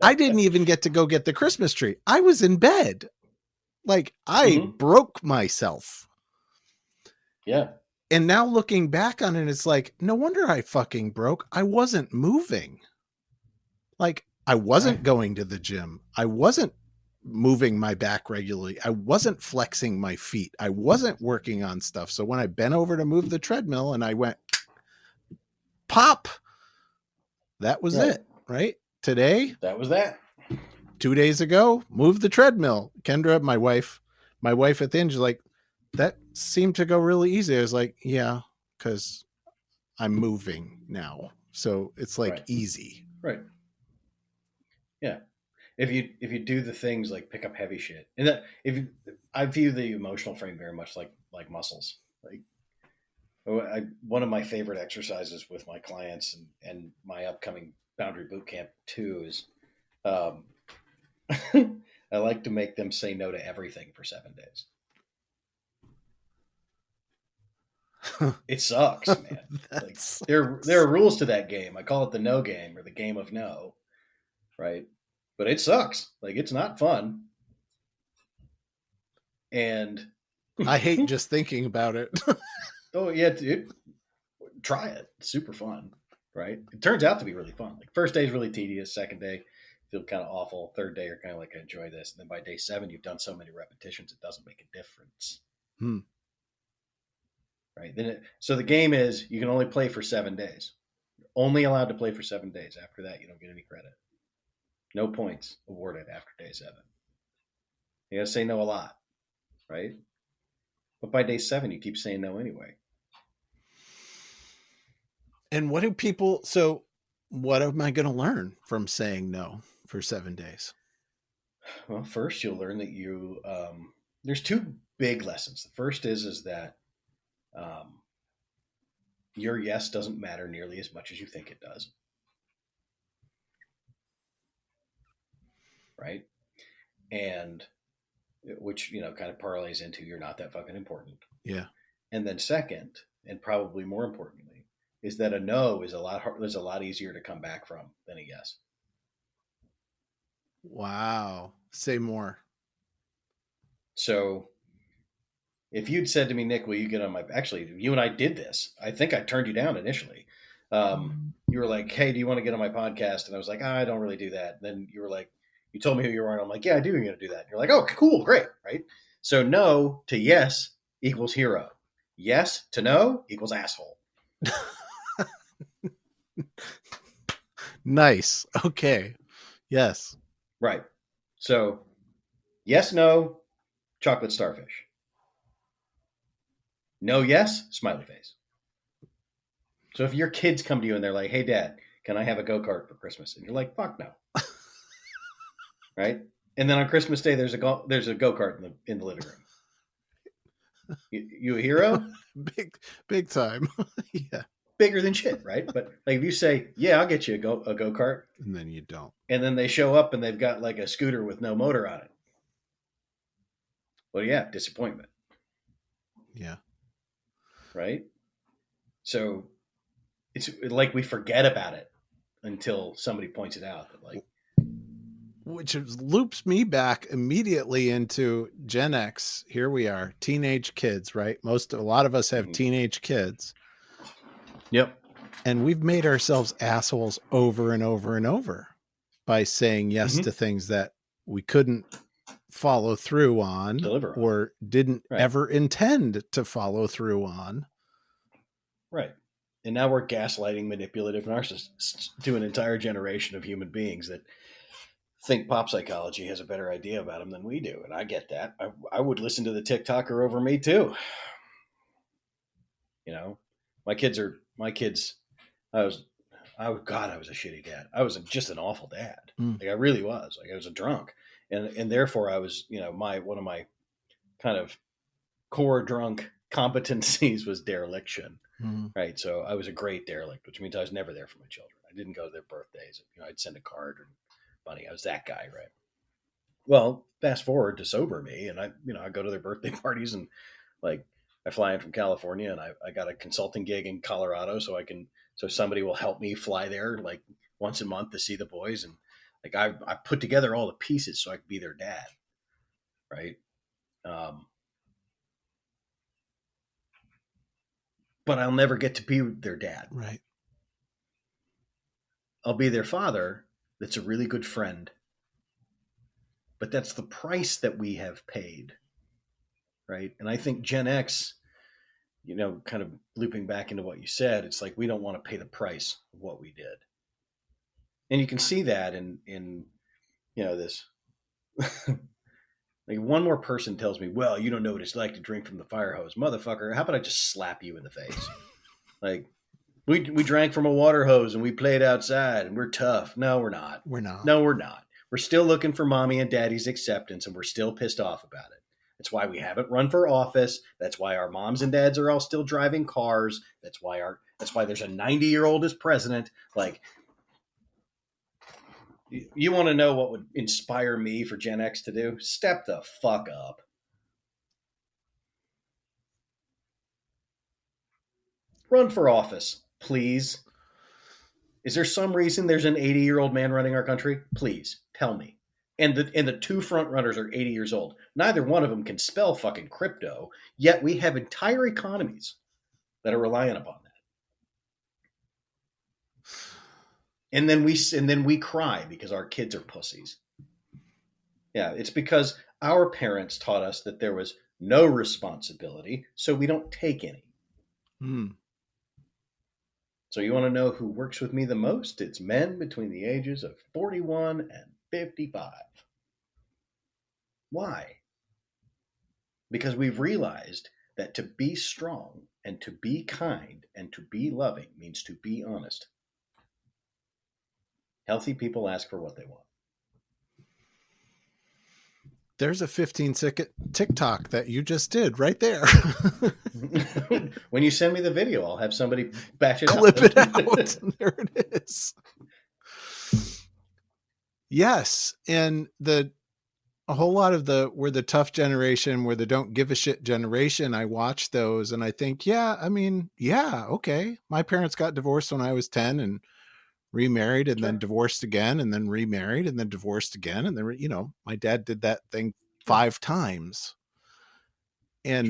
I didn't even get to go get the Christmas tree. I was in bed. Like I broke myself. Yeah. And now looking back on it, it's like, no wonder I fucking broke. I wasn't moving. Like I wasn't going to the gym. I wasn't moving my back regularly. I wasn't flexing my feet. I wasn't working on stuff. So when I bent over to move the treadmill and I went pop, that was it, right? Today, that was that. 2 days ago, moved the treadmill. Kendra, my wife at the end is like, that seemed to go really easy. I was like, yeah, because I'm moving now. So it's like easy. Right. Yeah. If you do the things like pick up heavy shit, and I view the emotional frame very much like muscles. Like one of my favorite exercises with my clients and my upcoming boundary boot camp too is, I like to make them say no to everything for 7 days. It sucks, man. Like, there are rules to that game. I call it the no game or the game of no, right? But it sucks. Like it's not fun. And I hate just thinking about it. oh yeah, dude, try it. It's super fun, right? It turns out to be really fun. Like first day is really tedious. Second day, feel kind of awful. Third day, you're kind of like, I enjoy this. And then by day 7, you've done so many repetitions, it doesn't make a difference. Right. So the game is you can only play for 7 days. You're only allowed to play for 7 days. After that, you don't get any credit. No points awarded after day 7. You got to say no a lot, right? But by day 7, you keep saying no anyway. And what am I going to learn from saying no for 7 days? Well, first you'll learn that there's 2 big lessons. The first is that your yes doesn't matter nearly as much as you think it does. Right? And which, kind of parlays into you're not that fucking important. Yeah. And then second, and probably more importantly, is that a no is a lot easier to come back from than a yes. Wow. Say more. So if you'd said to me, Nick, will you get on my, actually, you and I did this. I think I turned you down initially. You were like, hey, do you want to get on my podcast? And I was like, I don't really do that. And then you were like, you told me who you were. And I'm like, yeah, I do. You're going to do that. And you're like, oh, cool. Great. Right. So no to yes equals hero. Yes to no equals asshole. Nice. Okay. Yes. Right. So yes, no, chocolate starfish. No, yes, smiley face. So if your kids come to you and they're like, hey, Dad, can I have a go-kart for Christmas? And you're like, fuck no. Right? And then on Christmas Day, there's a go-kart in the living room. You a hero? Big time. Yeah. Bigger than shit, right? But like if you say, yeah, I'll get you a go-kart. And then you don't. And then they show up and they've got like a scooter with no motor on it. Well, yeah, disappointment. Yeah. Right? So it's like we forget about it until somebody points it out. Which loops me back immediately into Gen X. Here we are, teenage kids, right? A lot of us have teenage kids. Yep. And we've made ourselves assholes over and over and over by saying yes to things that we couldn't follow through on, or didn't ever intend to follow through on. Right. And now we're gaslighting manipulative narcissists to an entire generation of human beings that think pop psychology has a better idea about them than we do. And I get that. I would listen to the TikToker over me too. My kids, I was a shitty dad. I was just an awful dad. Like I really was. Like I was a drunk. And therefore I was, one of my kind of core drunk competencies was dereliction. Right. So I was a great derelict, which means I was never there for my children. I didn't go to their birthdays. I'd send a card or money. I was that guy. Right. Well, fast forward to sober me, and I go to their birthday parties, and like I fly in from California, and I got a consulting gig in Colorado, so somebody will help me fly there like once a month to see the boys. And like I put together all the pieces so I could be their dad. Right. But I'll never get to be their dad. Right. I'll be their father. That's a really good friend. But that's the price that we have paid. Right. And I think Gen X, kind of looping back into what you said, it's like, we don't want to pay the price of what we did. And you can see that in this, like one more person tells me, well, you don't know what it's like to drink from the fire hose. Motherfucker, how about I just slap you in the face? Like we drank from a water hose and we played outside and we're tough. No, we're not. No, we're not. We're still looking for mommy and daddy's acceptance, and we're still pissed off about it. That's why we haven't run for office. That's why our moms and dads are all still driving cars. That's why there's a 90-year-old as president. Like, you want to know what would inspire me for Gen X to do? Step the fuck up. Run for office, please. Is there some reason there's an 80-year-old man running our country? Please, tell me. And the two front runners are 80 years old. Neither one of them can spell fucking crypto, yet we have entire economies that are reliant upon that. And then we cry because our kids are pussies. Yeah, it's because our parents taught us that there was no responsibility, so we don't take any. So you want to know who works with me the most? It's men between the ages of 41 and 55. Why? Because we've realized that to be strong and to be kind and to be loving means to be honest. Healthy people ask for what they want. There's a 15-second TikTok that you just did right there. When you send me the video, I'll have somebody batch it Clip up. it out. There it is. Yes. And a whole lot of we're the tough generation, we're the don't give a shit generation. I watch those and I think, okay. My parents got divorced when I was 10 and remarried and then divorced again and then remarried and then divorced again. And then, my dad did that thing 5 times. And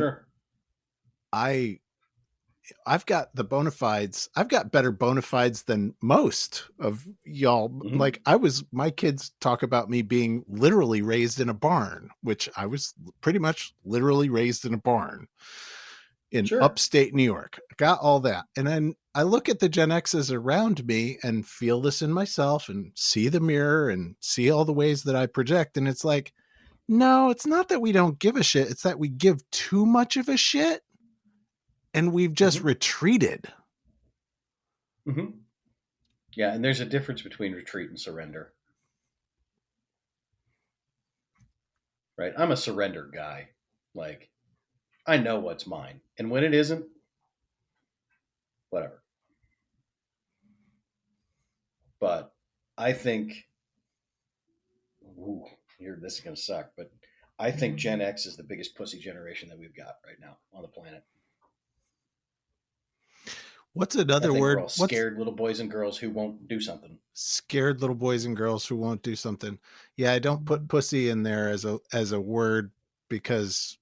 I've got the bona fides. I've got better bona fides than most of y'all. Mm-hmm. Like my kids talk about me being literally raised in a barn, which I was pretty much literally raised in a barn in upstate New York. Got all that. And then I look at the Gen X's around me and feel this in myself and see the mirror and see all the ways that I project. And it's like, no, it's not that we don't give a shit. It's that we give too much of a shit. And we've just retreated. Mm-hmm. Yeah, and there's a difference between retreat and surrender. Right? I'm a surrender guy. Like, I know what's mine. And when it isn't, whatever. But I think, this is going to suck, but I think Gen X is the biggest pussy generation that we've got right now on the planet. What's another word? We're all scared little boys and girls who won't do something. Scared little boys and girls who won't do something. Yeah, I don't put pussy in there as a word because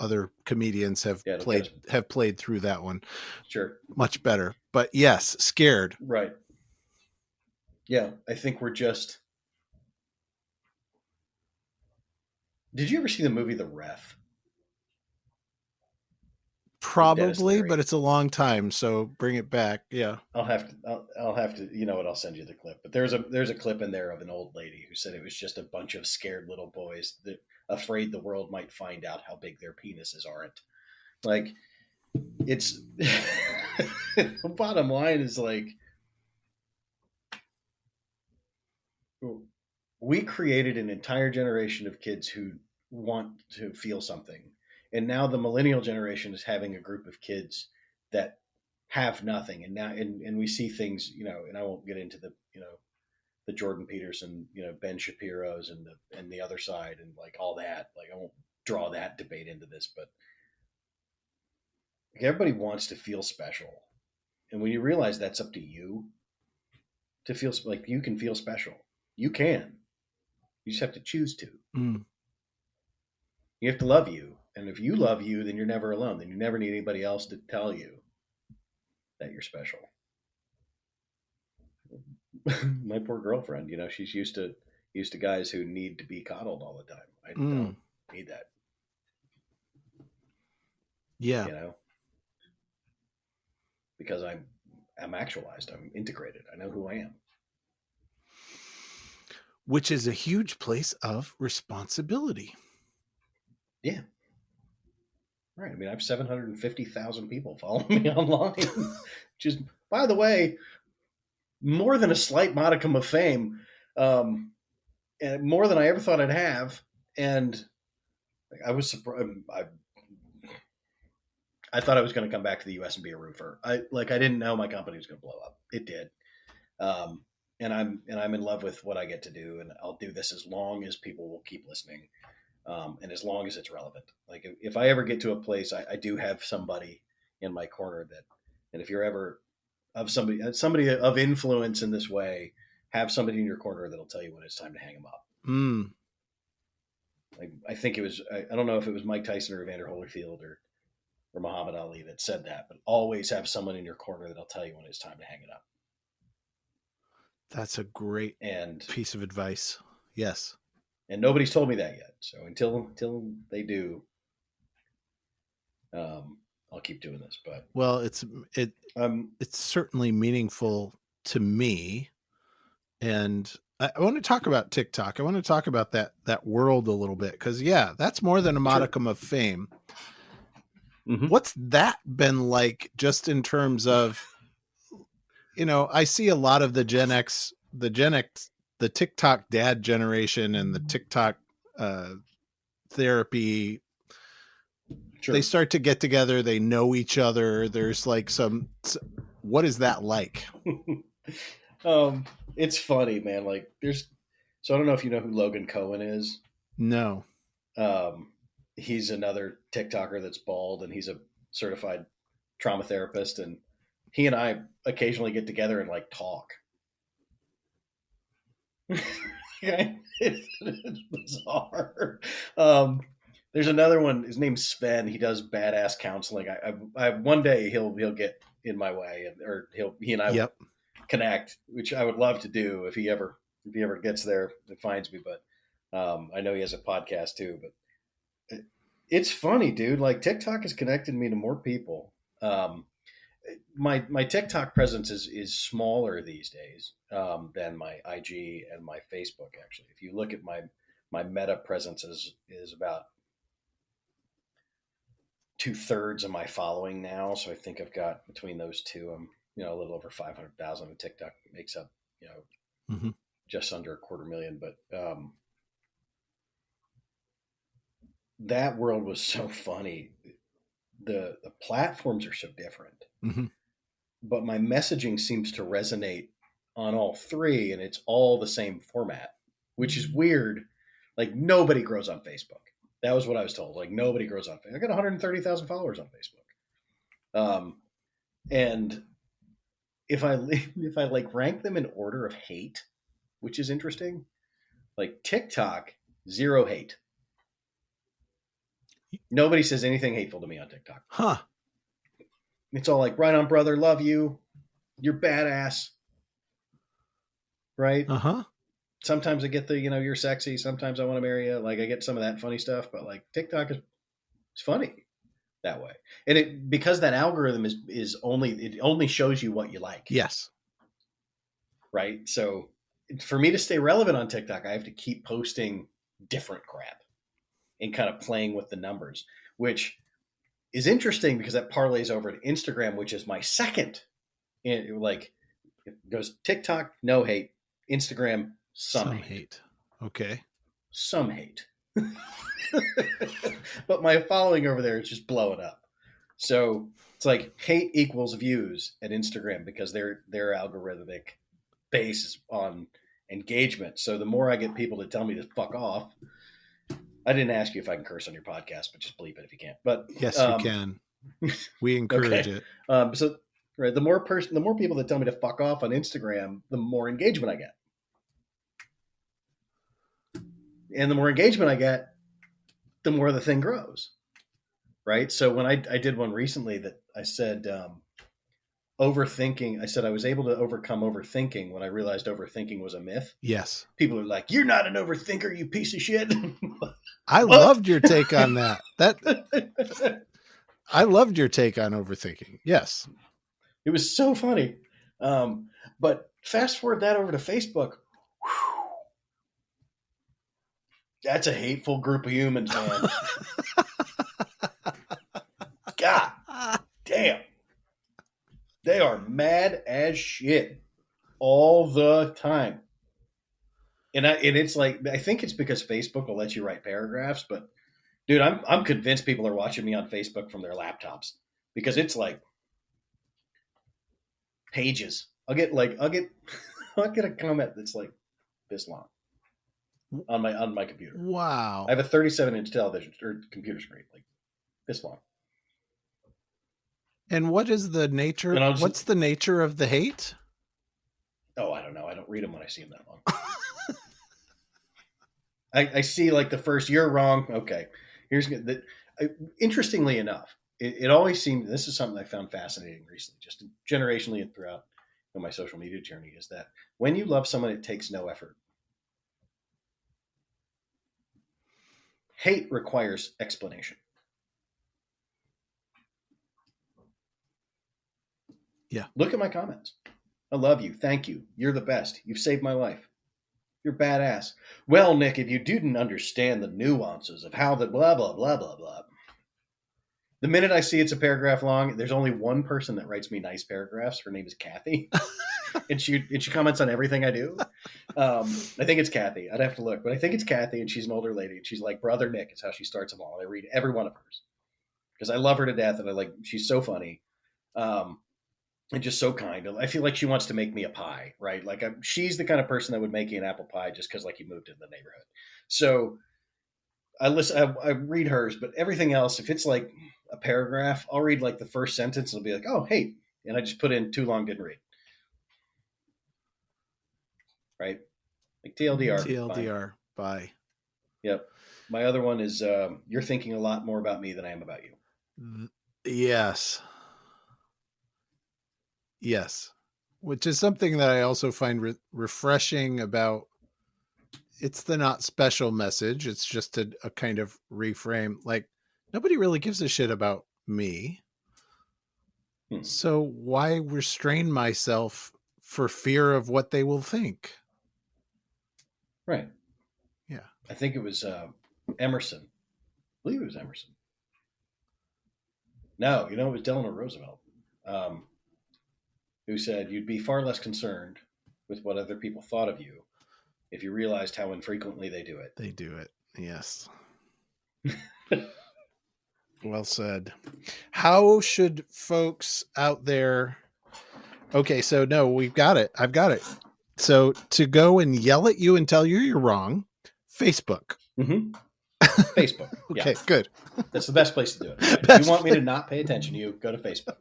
other comedians have played through that one. Sure. Much better. But yes, scared. Right. Yeah, I think we're just. Did you ever see the movie The Ref? Probably, but it's a long time, so bring it back. Yeah, I'll have to. You know what? I'll send you the clip. But there's a clip in there of an old lady who said it was just a bunch of scared little boys that afraid the world might find out how big their penises aren't. Like, it's the bottom line is like we created an entire generation of kids who want to feel something. And now the millennial generation is having a group of kids that have nothing. And now, and we see things, and I won't get into the Jordan Peterson, Ben Shapiro's and the other side and like all that. Like I won't draw that debate into this, but everybody wants to feel special. And when you realize that's up to you to feel like you can feel special, you can. You just have to choose to. Mm. You have to love you. And if you love you, then you're never alone. Then you never need anybody else to tell you that you're special. My poor girlfriend, she's used to guys who need to be coddled all the time. I don't need that. Yeah. Because I'm actualized. I'm integrated. I know who I am. Which is a huge place of responsibility. Yeah. Right. I mean, I have 750,000 people following me online, which is, by the way, more than a slight modicum of fame, and more than I ever thought I'd have. And I was surprised. I thought I was going to come back to the U.S. and be a roofer. I didn't know my company was going to blow up. It did. And I'm in love with what I get to do, and I'll do this as long as people will keep listening. And as long as it's relevant, like if I ever get to a place, I do have somebody in my corner and if you're ever of somebody of influence in this way, have somebody in your corner that'll tell you when it's time to hang them up. Mm. Like, I think it was, I don't know if it was Mike Tyson or Evander Holyfield or Muhammad Ali that said that, but always have someone in your corner that'll tell you when it's time to hang it up. That's a great And piece of advice. Yes. and nobody's told me that yet. So until they do, I'll keep doing this. But Well, it's um, certainly meaningful to me, and I want to talk about TikTok. I want to talk about that world a little bit, because that's more than a modicum of fame. Mm-hmm. What's that been like, just in terms of, I see a lot of the TikTok dad generation and the TikTok therapy. Sure. They start to get together. They know each other. There's like what is that like? It's funny, man. Like so I don't know if you know who Logan Cohen is. No. He's another TikToker that's bald, and he's a certified trauma therapist, and he and I occasionally get together and like talk. It's bizarre. There's another one. His name's Sven. He does badass counseling. I one day he'll get in my way, or he and I will connect, which I would love to do if he ever gets there and finds me. But I know he has a podcast too. But it's funny, dude. Like, TikTok has connected me to more people. My TikTok presence is smaller these days than my IG and my Facebook. Actually, if you look at my Meta presence is about 2/3 of my following now. So I think I've got, between those two, I'm a little over 500,000, and TikTok makes up just under 250,000. But that world was so funny. The platforms are so different, but my messaging seems to resonate on all three, and it's all the same format, which is weird. Like, nobody grows on Facebook. That was what I was told. Like, nobody grows on Facebook. I got 130,000 followers on Facebook. And if I like rank them in order of hate, which is interesting, like TikTok, 0 hate. Nobody says anything hateful to me on TikTok. Huh. It's all like, right on, brother, love you, you're badass. Right? Uh-huh. Sometimes I get the, you're sexy. Sometimes I want to marry you. Like, I get some of that funny stuff, but like, TikTok is funny that way. And because that algorithm is only shows you what you like. Yes. Right. So for me to stay relevant on TikTok, I have to keep posting different crap and kind of playing with the numbers, which is interesting because that parlays over to Instagram, which is my second. And like, it goes TikTok, no hate. Instagram, some hate. Okay. Some hate. But my following over there is just blowing up. So it's like hate equals views at Instagram, because their algorithmic base is on engagement. So the more I get people to tell me to fuck off, I didn't ask you if I can curse on your podcast, but just bleep it if you can. But yes, you can. We encourage it. So right, the more people that tell me to fuck off on Instagram, the more engagement I get. And the more engagement I get, the more the thing grows. Right. So when I did one recently that I said, overthinking, I said I was able to overcome overthinking when I realized overthinking was a myth. Yes. People are like, you're not an overthinker, you piece of shit. I loved your take on that. I loved your take on overthinking. Yes. It was so funny. But fast forward that over to Facebook. Whew, that's a hateful group of humans, man. God damn. They are mad as shit all the time. And it's like, I think it's because Facebook will let you write paragraphs, but dude, I'm convinced people are watching me on Facebook from their laptops, because it's like pages. I'll get a comment that's like this long on my computer. Wow. I have a 37-inch television or computer screen, like this long. And what is the nature? What's the nature of the hate? Oh, I don't know. I don't read them when I see them that long. I see like the first, you're wrong. Okay. Here's the, interestingly enough, it always seemed, this is something I found fascinating recently, just generationally and throughout my social media journey, is that when you love someone, it takes no effort. Hate requires explanation. Yeah. Look at my comments. I love you. Thank you. You're the best. You've saved my life. You're badass. Well, Nick, if you didn't understand the nuances of how the blah, blah, blah, blah, blah. The minute I see it's a paragraph long, there's only one person that writes me nice paragraphs. Her name is Kathy. and she comments on everything I do. I think it's Kathy. I'd have to look, but I think it's Kathy, and she's an older lady. And she's like, Brother Nick is how she starts them all. And I read every one of hers because I love her to death. And she's so funny. And just so kind. I feel like she wants to make me a pie, right? Like she's the kind of person that would make you an apple pie just because like you moved into the neighborhood. So I read hers, but everything else, if it's like a paragraph, I'll read like the first sentence and it'll be like, oh, hey. And I just put in too long, didn't read. Right? Like TLDR. TLDR. Bye. Yep. My other one is you're thinking a lot more about me than I am about you. Yes. Yes. Which is something that I also find refreshing about. It's the not special message. It's just a kind of reframe. Like, nobody really gives a shit about me. So why restrain myself for fear of what they will think? Right. Yeah. I think it was Emerson. I believe it was Emerson. No, it was Delano Roosevelt. Who said you'd be far less concerned with what other people thought of you if you realized how infrequently they do it. They do it. Yes. Well said. How should folks out there... Okay, so no, we've got it. I've got it. So to go and yell at you and tell you you're wrong, Facebook. Mm-hmm. Facebook. Okay, yeah. Good. That's the best place to do it. Right? If you want me to not pay attention to you, go to Facebook.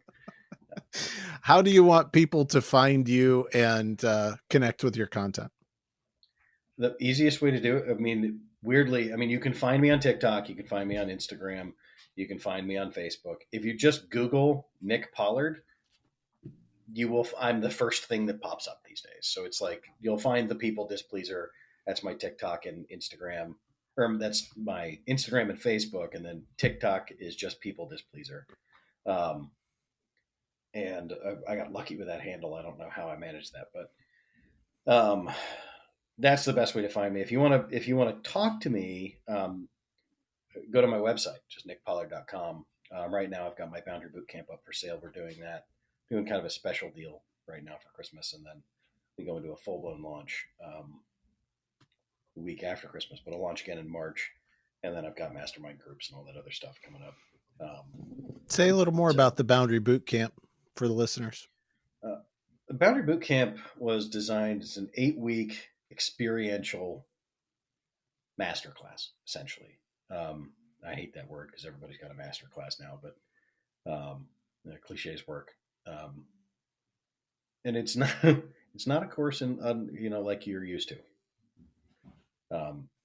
How do you want people to find you and connect with your content? The easiest way to do it, weirdly, you can find me on TikTok. You can find me on Instagram. You can find me on Facebook. If you just Google Nick Pollard, I'm the first thing that pops up these days. So it's like, you'll find the People Displeaser. That's my TikTok and Instagram. Or that's my Instagram and Facebook. And then TikTok is just People Displeaser. And I got lucky with that handle. I don't know how I managed that, but that's the best way to find me. If you want to talk to me, go to my website, just nickpollard.com. Right now, I've got my Boundary Bootcamp up for sale. We're doing that, doing kind of a special deal right now for Christmas, and then we go into a full blown launch the week after Christmas. But I'll launch again in March, and then I've got mastermind groups and all that other stuff coming up. Say a little more about the Boundary Bootcamp for the listeners. The Boundary Bootcamp was designed as an 8-week experiential masterclass, essentially. I hate that word because everybody's got a masterclass now, but cliches work. And it's not a course in like you're used to,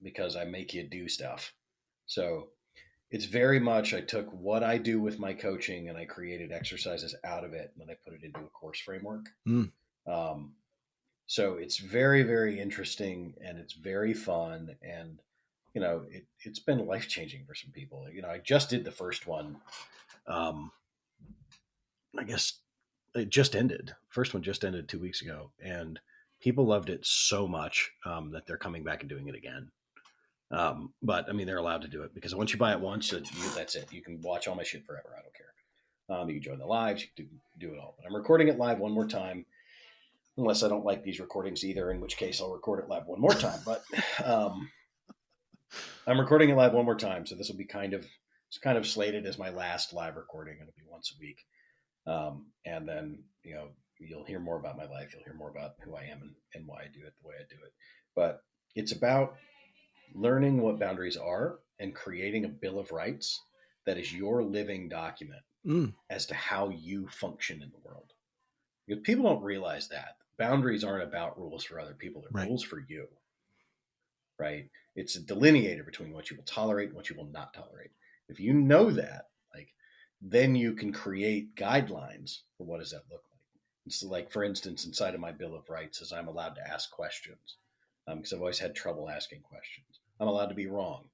because I make you do stuff. So it's very much, I took what I do with my coaching and I created exercises out of it, and then I put it into a course framework. So it's very, very interesting, and it's very fun, and it's been life-changing for some people. I just did the first one. I guess it just ended. First one just ended 2 weeks ago, and people loved it so much that they're coming back and doing it again. But they're allowed to do it because once you buy it once, that's it. You can watch all my shit forever. I don't care. You can join the lives, you can do it all. But I'm recording it live one more time, unless I don't like these recordings either, in which case I'll record it live one more time. But I'm recording it live one more time, so this will be kind of slated as my last live recording. It'll be once a week, and then you'll hear more about my life. You'll hear more about who I am and why I do it the way I do it. But it's about learning what boundaries are and creating a bill of rights that is your living document as to how you function in the world. Because people don't realize that boundaries aren't about rules for other people. They're rules for you. Right. It's a delineator between what you will tolerate and what you will not tolerate. If you know that, like, then you can create guidelines for what does that look like. It's like, for instance, inside of my Bill of Rights is I'm allowed to ask questions because I've always had trouble asking questions. I'm allowed to be wrong.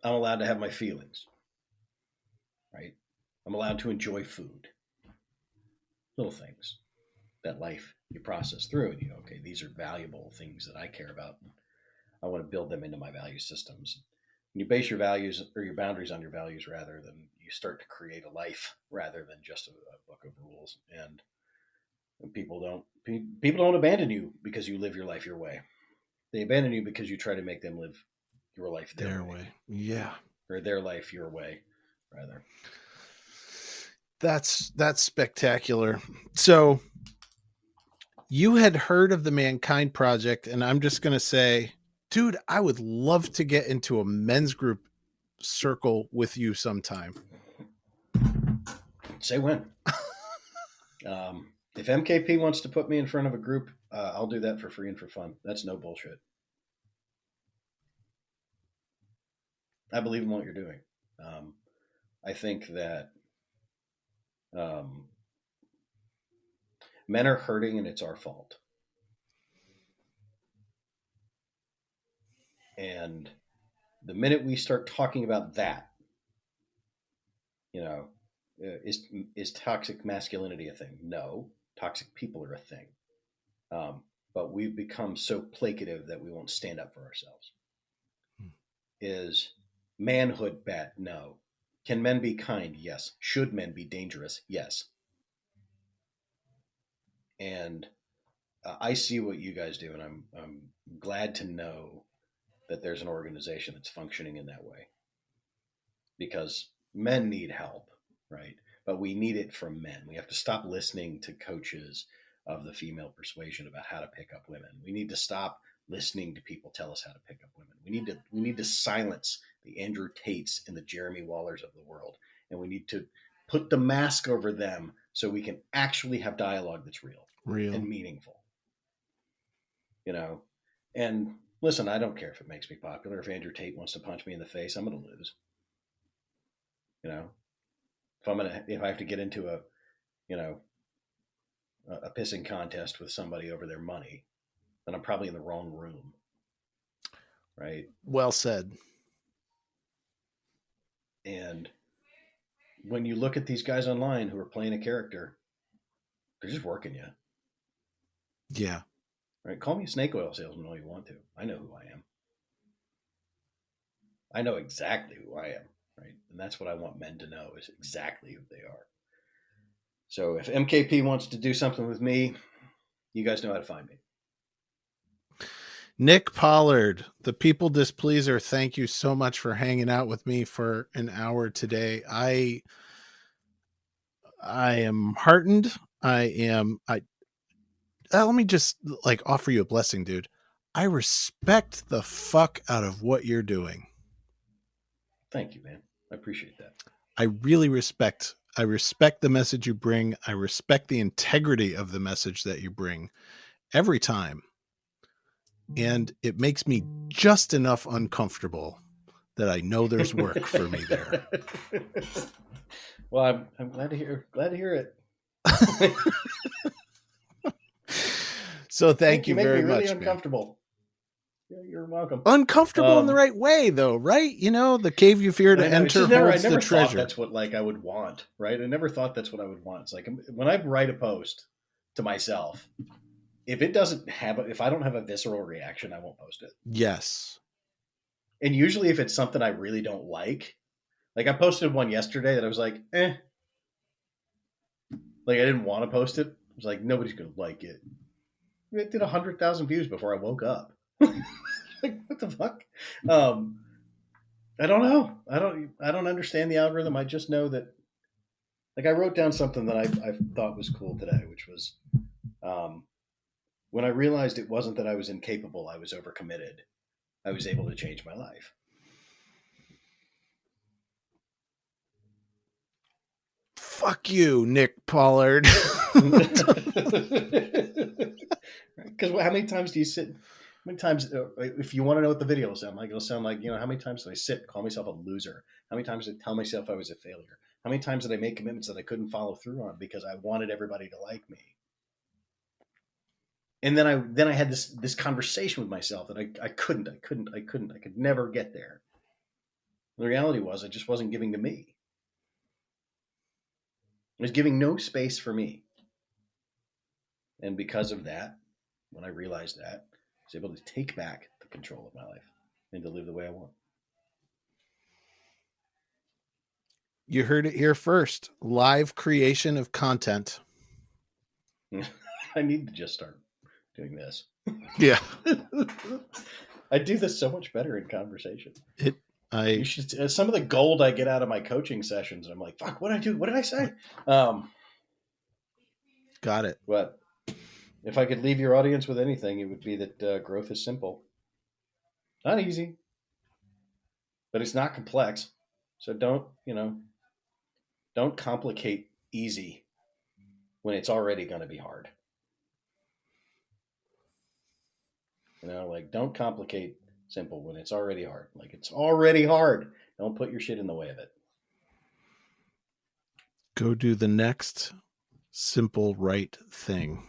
I'm allowed to have my feelings, right? I'm allowed to enjoy food. Little things that life you process through and you go, okay, these are valuable things that I care about. I want to build them into my value systems. When you base your values or your boundaries on your values, rather than you start to create a life rather than just a book of rules. And people don't abandon you because you live your life your way. They abandon you because you try to make them live your life their way. Yeah. Or their life your way, rather. That's spectacular. So you had heard of the Mankind Project, and I'm just going to say, dude, I would love to get into a men's group circle with you sometime. Say when. If MKP wants to put me in front of a group, I'll do that for free and for fun. That's no bullshit. I believe in what you're doing. I think that men are hurting and it's our fault. And the minute we start talking about that, is toxic masculinity a thing? No, toxic people are a thing. But we've become so placative that we won't stand up for ourselves. Is manhood bad? No. Can men be kind? Yes. Should men be dangerous? Yes. And I see what you guys do, and I'm glad to know that there's an organization that's functioning in that way. Because men need help, right? But we need it from men. We have to stop listening to coaches of the female persuasion about how to pick up women. We need to stop listening to people tell us how to pick up women. We need to silence the Andrew Tates and the Jeremy Wallers of the world. And we need to put the mask over them so we can actually have dialogue that's real and meaningful. And listen, I don't care if it makes me popular. If Andrew Tate wants to punch me in the face, I'm going to lose. If I have to get into a pissing contest with somebody over their money, then I'm probably in the wrong room. Right? Well said. And when you look at these guys online who are playing a character, they're just working you. Yeah. Right? Call me a snake oil salesman all you want to. I know who I am. I know exactly who I am. Right? And that's what I want men to know, is exactly who they are. So if MKP wants to do something with me, you guys know how to find me. Nick Pollard, the People Displeaser, thank you so much for hanging out with me for an hour today. I am heartened. Let me just offer you a blessing, dude. I respect the fuck out of what you're doing. Thank you, man. I appreciate that. I really respect the message you bring. I respect the integrity of the message that you bring every time. And it makes me just enough uncomfortable that I know there's work for me there. Well, I'm glad to hear it. So thank you very much. Really uncomfortable. Yeah, you're welcome. Uncomfortable in the right way, though, right? The cave you fear to enter holds the treasure. That's what I would want, right? I never thought that's what I would want. It's like when I write a post to myself, if I don't have a visceral reaction, I won't post it. Yes. And usually if it's something I really don't like I posted one yesterday that I was like, I didn't want to post it. I was like, nobody's going to like it. It did 100,000 views before I woke up. What the fuck? I don't know. I don't understand the algorithm. I just know that, I wrote down something that I thought was cool today, which was, when I realized it wasn't that I was incapable, I was overcommitted, I was able to change my life. Fuck you, Nick Pollard. Because how many times do you sit many times, if you want to know what the video will sound like, it'll sound like, how many times did I sit and call myself a loser? How many times did I tell myself I was a failure? How many times did I make commitments that I couldn't follow through on because I wanted everybody to like me? And then I had this conversation with myself that I could never get there. The reality was I just wasn't giving to me. I was giving no space for me. And because of that, when I realized that, I was able to take back the control of my life and to live the way I want. You heard it here first. Live creation of content. I need to just start doing this. Yeah. I do this so much better in conversation. You should, some of the gold I get out of my coaching sessions, I'm like, fuck, what did I do? What did I say? Got it. But if I could leave your audience with anything, it would be that growth is simple. Not easy, but it's not complex. So don't complicate easy when it's already going to be hard. Don't complicate simple when it's already hard. Like, it's already hard. Don't put your shit in the way of it. Go do the next simple right thing.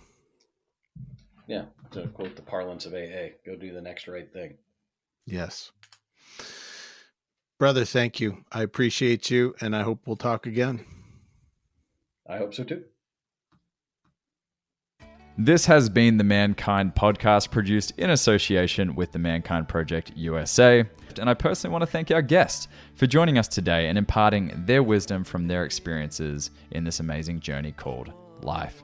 Yeah, to quote the parlance of AA, go do the next right thing. Yes. Brother, thank you. I appreciate you, and I hope we'll talk again. I hope so too. This has been the Mankind Podcast, produced in association with the Mankind Project USA. And I personally want to thank our guests for joining us today and imparting their wisdom from their experiences in this amazing journey called life.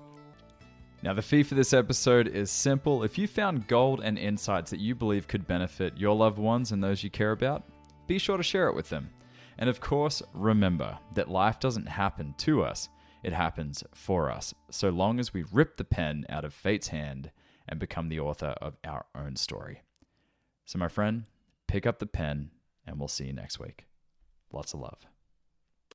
Now, the fee for this episode is simple. If you found gold and insights that you believe could benefit your loved ones and those you care about, be sure to share it with them. And of course, remember that life doesn't happen to us. It happens for us, so long as we rip the pen out of fate's hand and become the author of our own story. So my friend, pick up the pen and we'll see you next week. Lots of love.